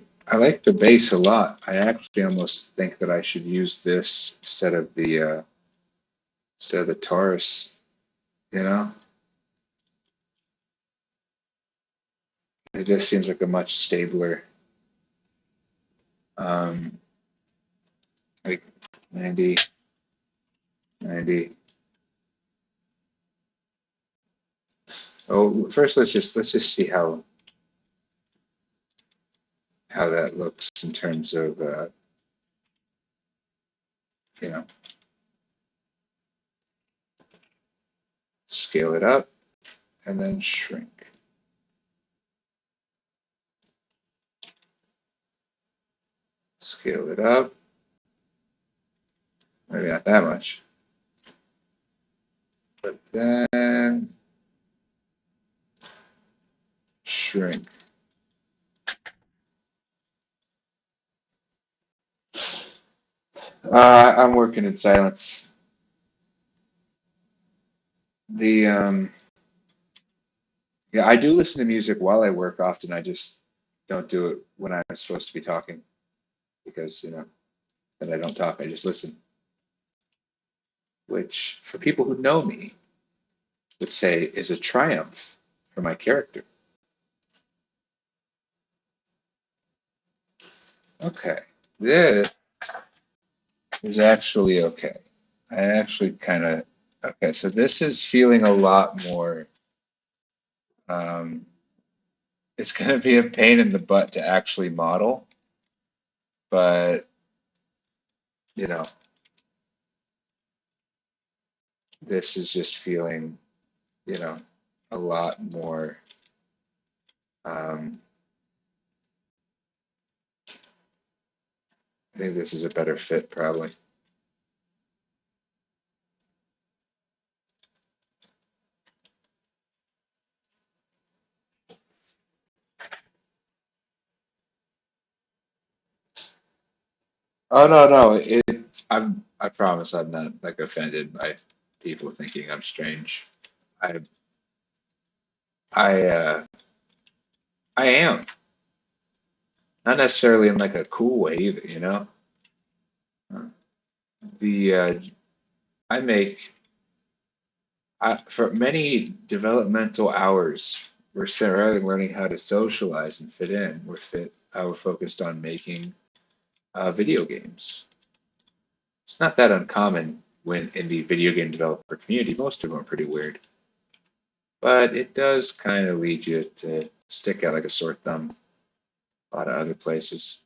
the base a lot. I actually almost think that I should use this instead of the Taurus, you know? It just seems like a much stabler um like 90, 90. Oh, first let's just see how that looks in terms of you know, scale it up and then shrink. Scale it up. Maybe not that much. But then shrink. I'm working in silence. The Yeah, I do listen to music while I work often. I just don't do it when I'm supposed to be talking because, then I don't talk, I just listen, which for people who know me would say is a triumph for my character. Okay. This is actually okay. I actually kind of, okay, so this is feeling a lot more, um, it's going to be a pain in the butt to actually model, but, you know, this is just feeling, you know, a lot more, um, I think this is a better fit probably. Oh no, no, I promise I'm not like offended by people thinking I'm strange. I I I am. Not necessarily in like a cool way either. The I make for many developmental hours we're spent rather than learning how to socialize and fit in, we're focused on making video games. It's not that uncommon when in the video game developer community. Most of them are pretty weird, but it does kind of lead you to stick out like a sore thumb a lot of other places.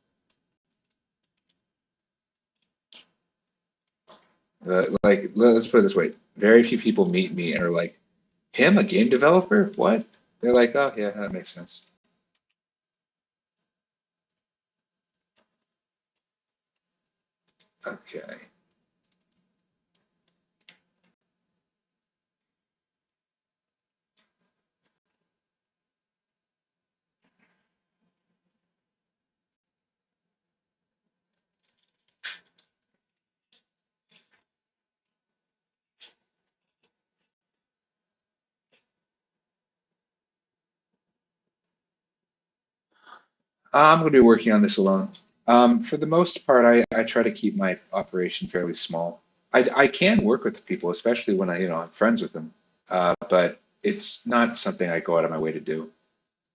Like, let's put it this way: very few people meet me and are like, "Him, a game developer? What?" They're like, "Oh, yeah, that makes sense." Okay. I'm going to be working on this alone. For the most part, I try to keep my operation fairly small. I can work with people, especially when I'm friends with them. But it's not something I go out of my way to do.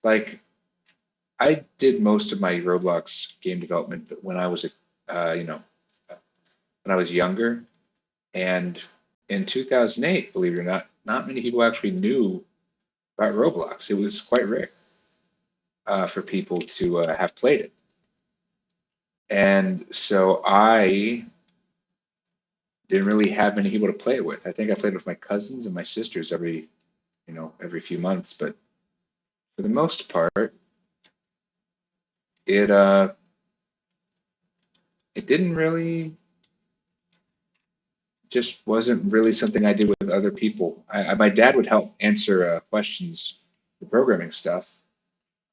Like I did most of my Roblox game development when I was when I was younger, and in 2008, believe it or not many people actually knew about Roblox. It was quite rare for people to have played it. And so I didn't really have many people to play it with. I think I played with my cousins and my sisters every few months, but for the most part, it it didn't really just wasn't really something I did with other people. My dad would help answer questions for programming stuff,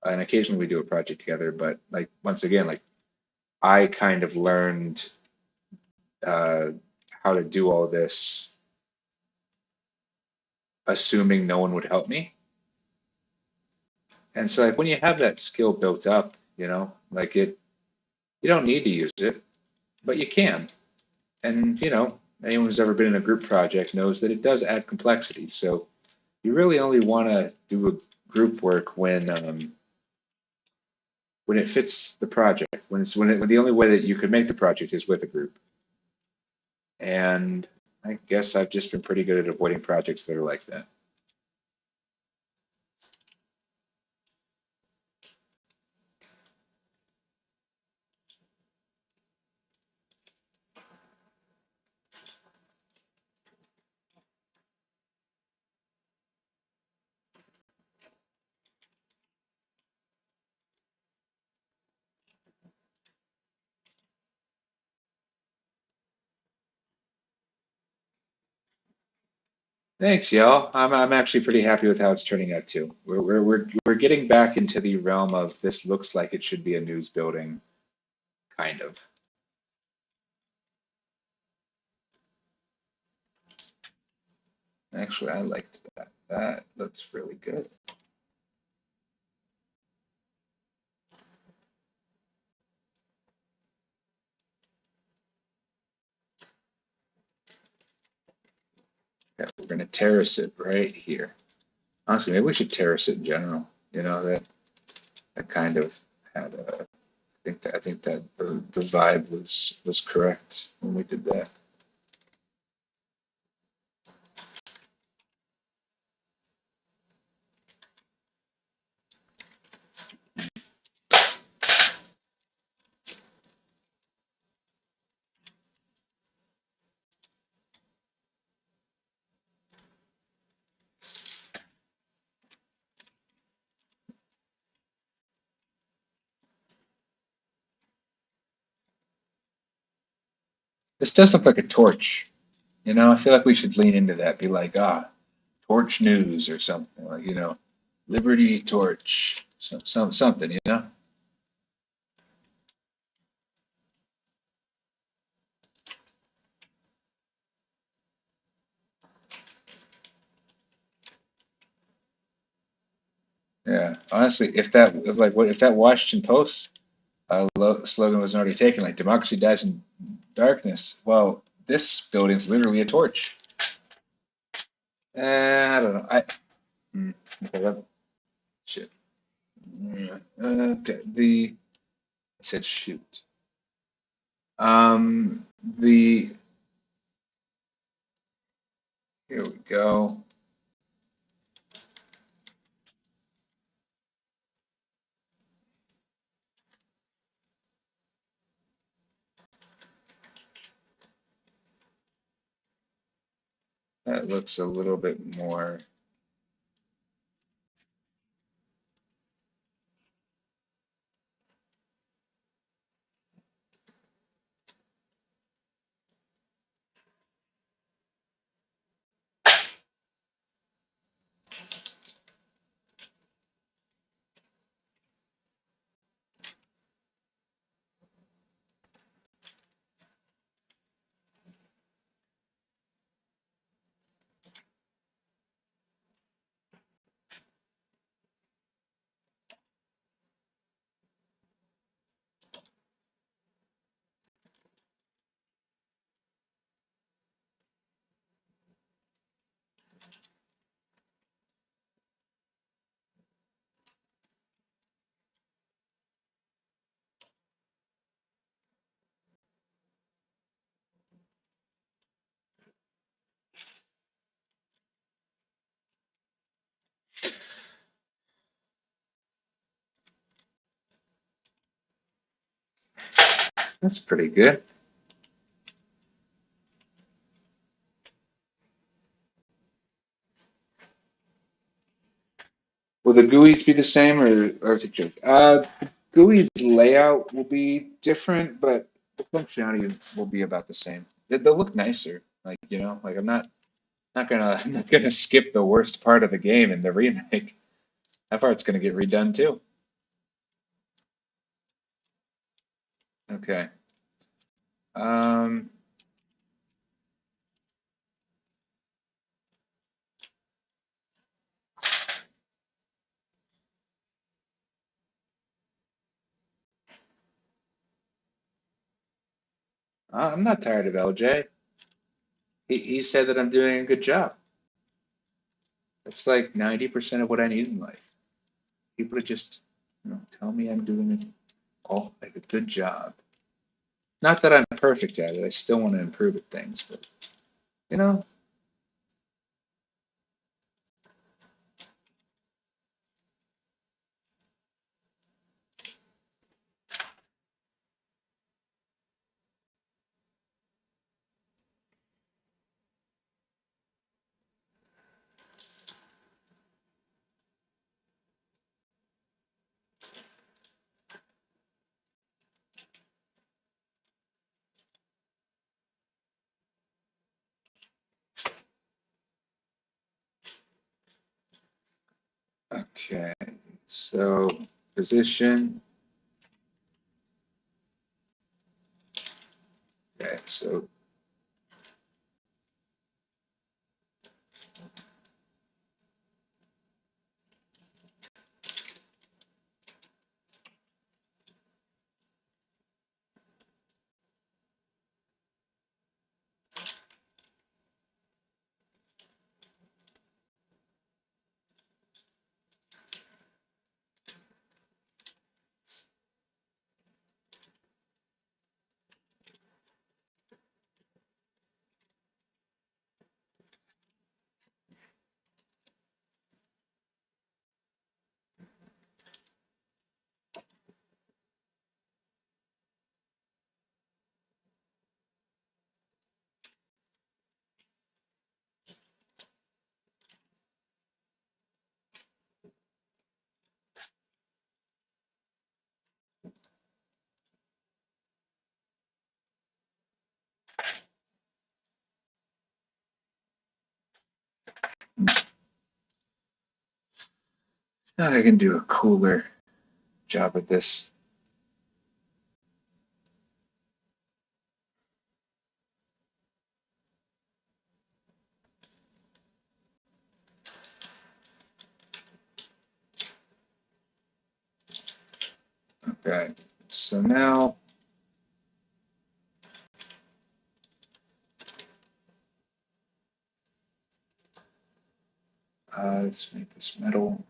and occasionally we do a project together. But like once again, like I kind of learned uh, how to do all this, assuming no one would help me. And so like when you have that skill built up, like you don't need to use it, but you can. And anyone who's ever been in a group project knows that it does add complexity. So you really only want to do a group work when it fits the project. When the only way that you could make the project is with a group. And I guess I've just been pretty good at avoiding projects that are like that. Thanks, y'all. I'm actually pretty happy with how it's turning out too. We're getting back into the realm of this looks like it should be a news building, kind of. Actually, I liked that. That looks really good. Yeah, we're gonna terrace it right here. Honestly, maybe we should terrace it in general. That kind of had a. I think that the vibe was correct when we did that. This does look like a torch. I feel like we should lean into that. Be like, torch news or something like, Liberty Torch, something. Yeah, honestly, if that Washington Post slogan was already taken, like democracy dies in darkness. Well, this building's literally a torch. I don't know. Okay, shit. Okay, I said shoot. The Here we go. That looks a little bit more. That's pretty good. Will the GUIs be the same or is it just the GUI's layout will be different, but the functionality will be about the same. They'll look nicer. Like, like I'm not gonna I'm not gonna skip the worst part of the game in the remake. That part's gonna get redone too. Okay. Um, I'm not tired of LJ. He said that I'm doing a good job. That's like 90% of what I need in life. People to just, tell me I'm doing all like a good job. Not that I'm perfect at it. I still want to improve at things, but you know, okay. So position. Okay, so I can do a cooler job at this. Okay, so now let's make this metal.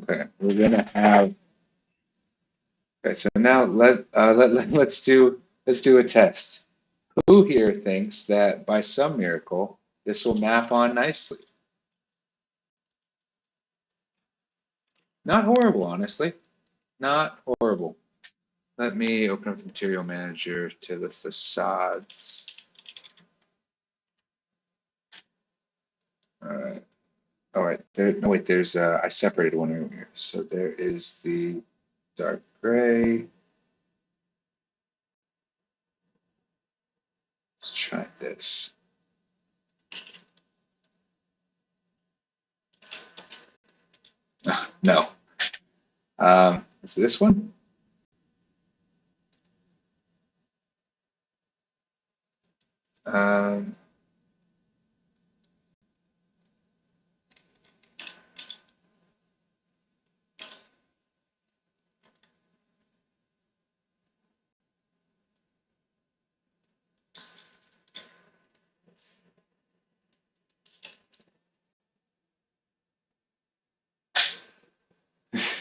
Okay, we're gonna have. Okay, so now let's do a test. Who here thinks that by some miracle this will map on nicely? Not horrible, honestly. Not horrible. Let me open up the material manager to the facades. All right. All right. There. No, wait. There's. I separated one earlier. So there is the dark gray. Let's try this. No. Is this one? Um,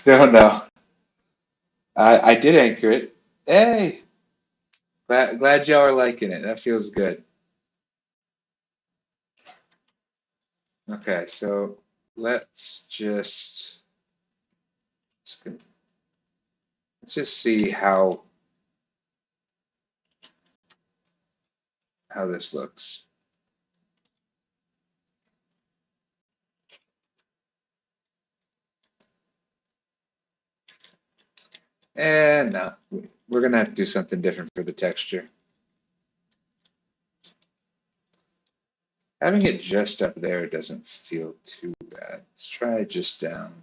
Don't know. I did anchor it. Hey, glad y'all are liking it. That feels good. Okay, so let's just let's just see how this looks. And no, we're gonna have to do something different for the texture. Having it just up there doesn't feel too bad. Let's try it just down.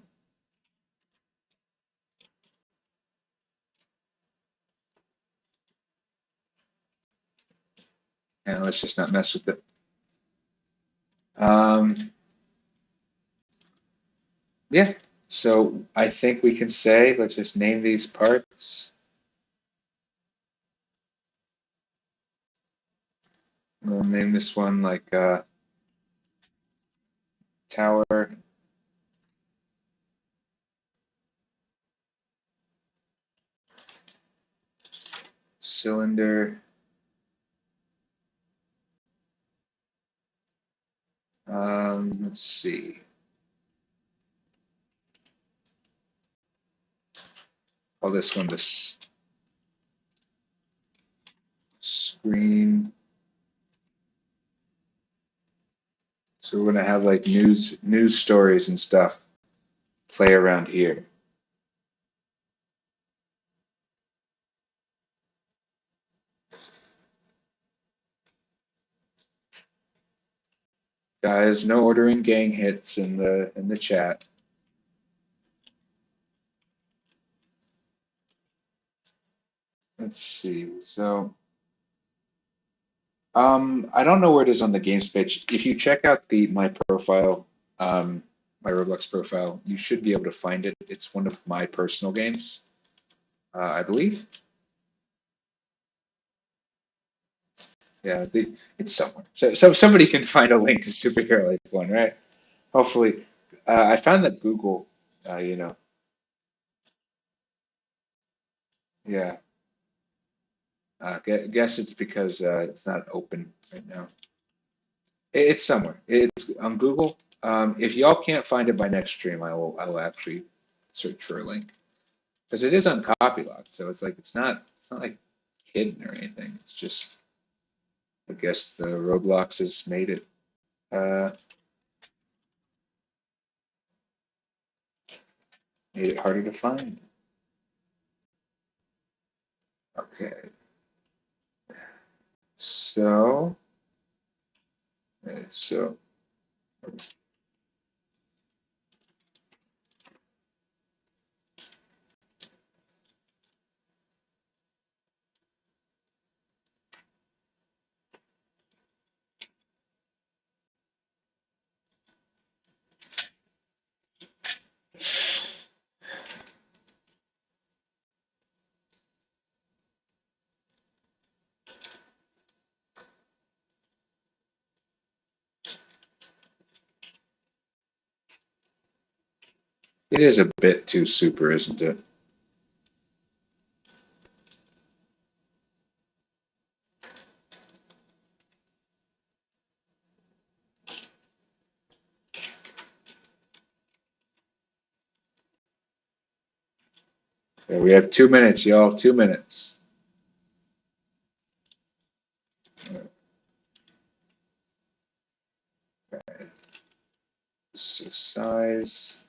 And let's just not mess with it. Um, yeah, so I think we can say, let's just name these parts. We'll name this one like tower, cylinder, let's see. Call this one the screen. So we're gonna have like news stories and stuff play around here. Guys, no ordering gang hits in the chat. Let's see. So I don't know where it is on the games page. If you check out my profile, my Roblox profile, you should be able to find it. It's one of my personal games, I believe. Yeah, it's somewhere. So somebody can find a link to Superhero Life 1, right? Hopefully. I found that Google, yeah. Guess it's because it's not open right now. It's somewhere. It's on Google. If y'all can't find it by next stream, I will actually search for a link because it is on Copylock. So it's not like hidden or anything. It's just I guess the Roblox has uh, made it harder to find. Okay, so so it is a bit too super, isn't it? Okay, we have 2 minutes, y'all. 2 minutes. So size.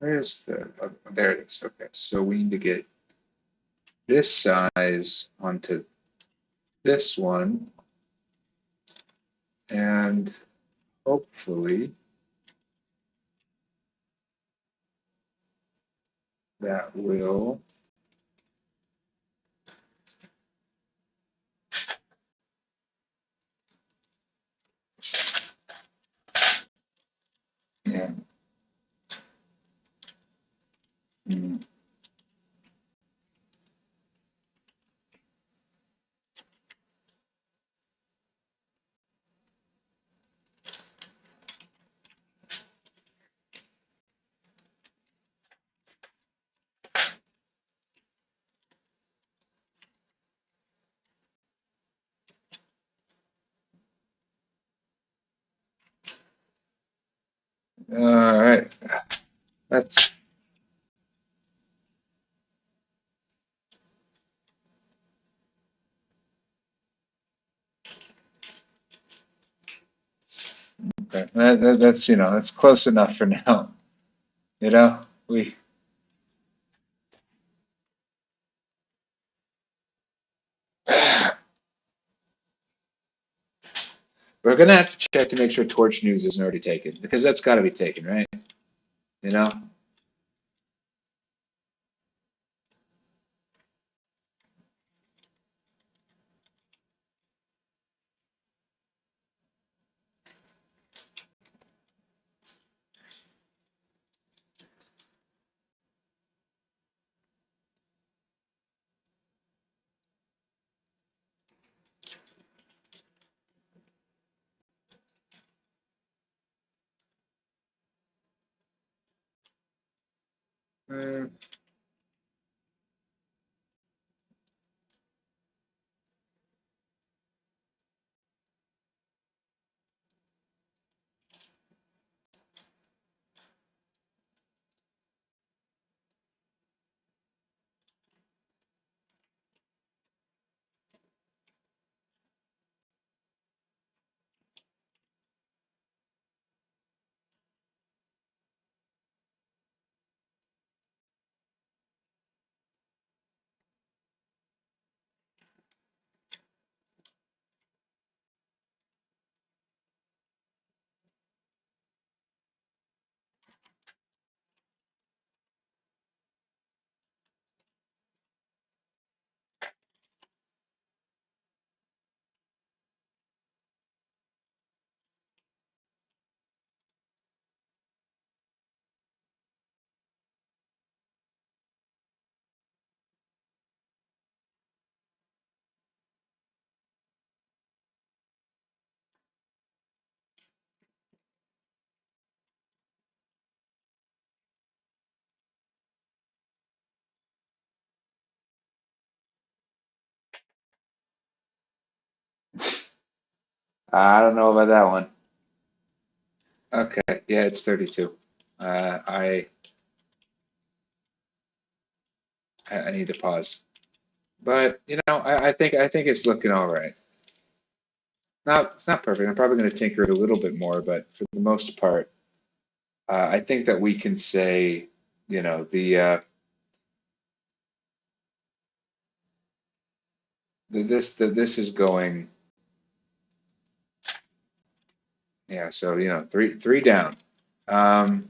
Where's there it is. Okay, so we need to get this size onto this one, And hopefully that will, yeah. Mm. All right. That's okay. That's that's close enough for now. You know, we we're gonna have to check to make sure Torch News isn't already taken because that's got to be taken, right? You know. Mm, I don't know about that one. Okay, yeah, it's 32. Uh, I I need to pause, but I think it's looking all right. Not it's not perfect. I'm probably going to tinker it a little bit more, but for the most part, I think that we can say, this is going, yeah. So three down. Um,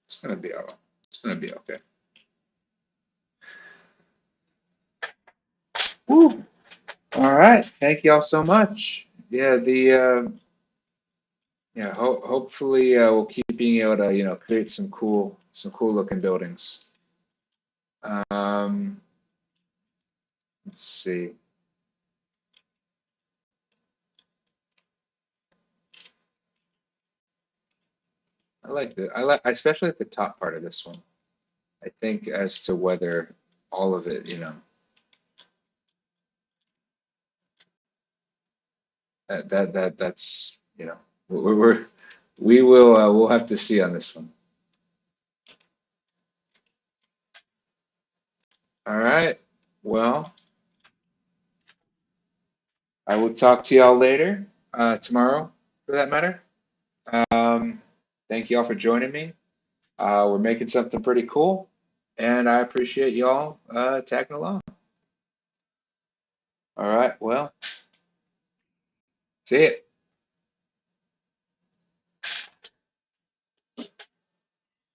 it's gonna be all. It's gonna be okay. Woo. All right. Thank you all so much. Yeah. Hopefully we'll keep being able to create some cool looking buildings. Um, let's see. I especially like the top part of this one. I think as to whether all of it, that's we'll have to see on this one. All right. Well, I will talk to y'all later, tomorrow, for that matter. Um, thank you all for joining me. We're making something pretty cool, and I appreciate y'all tagging along. All right, well, see it.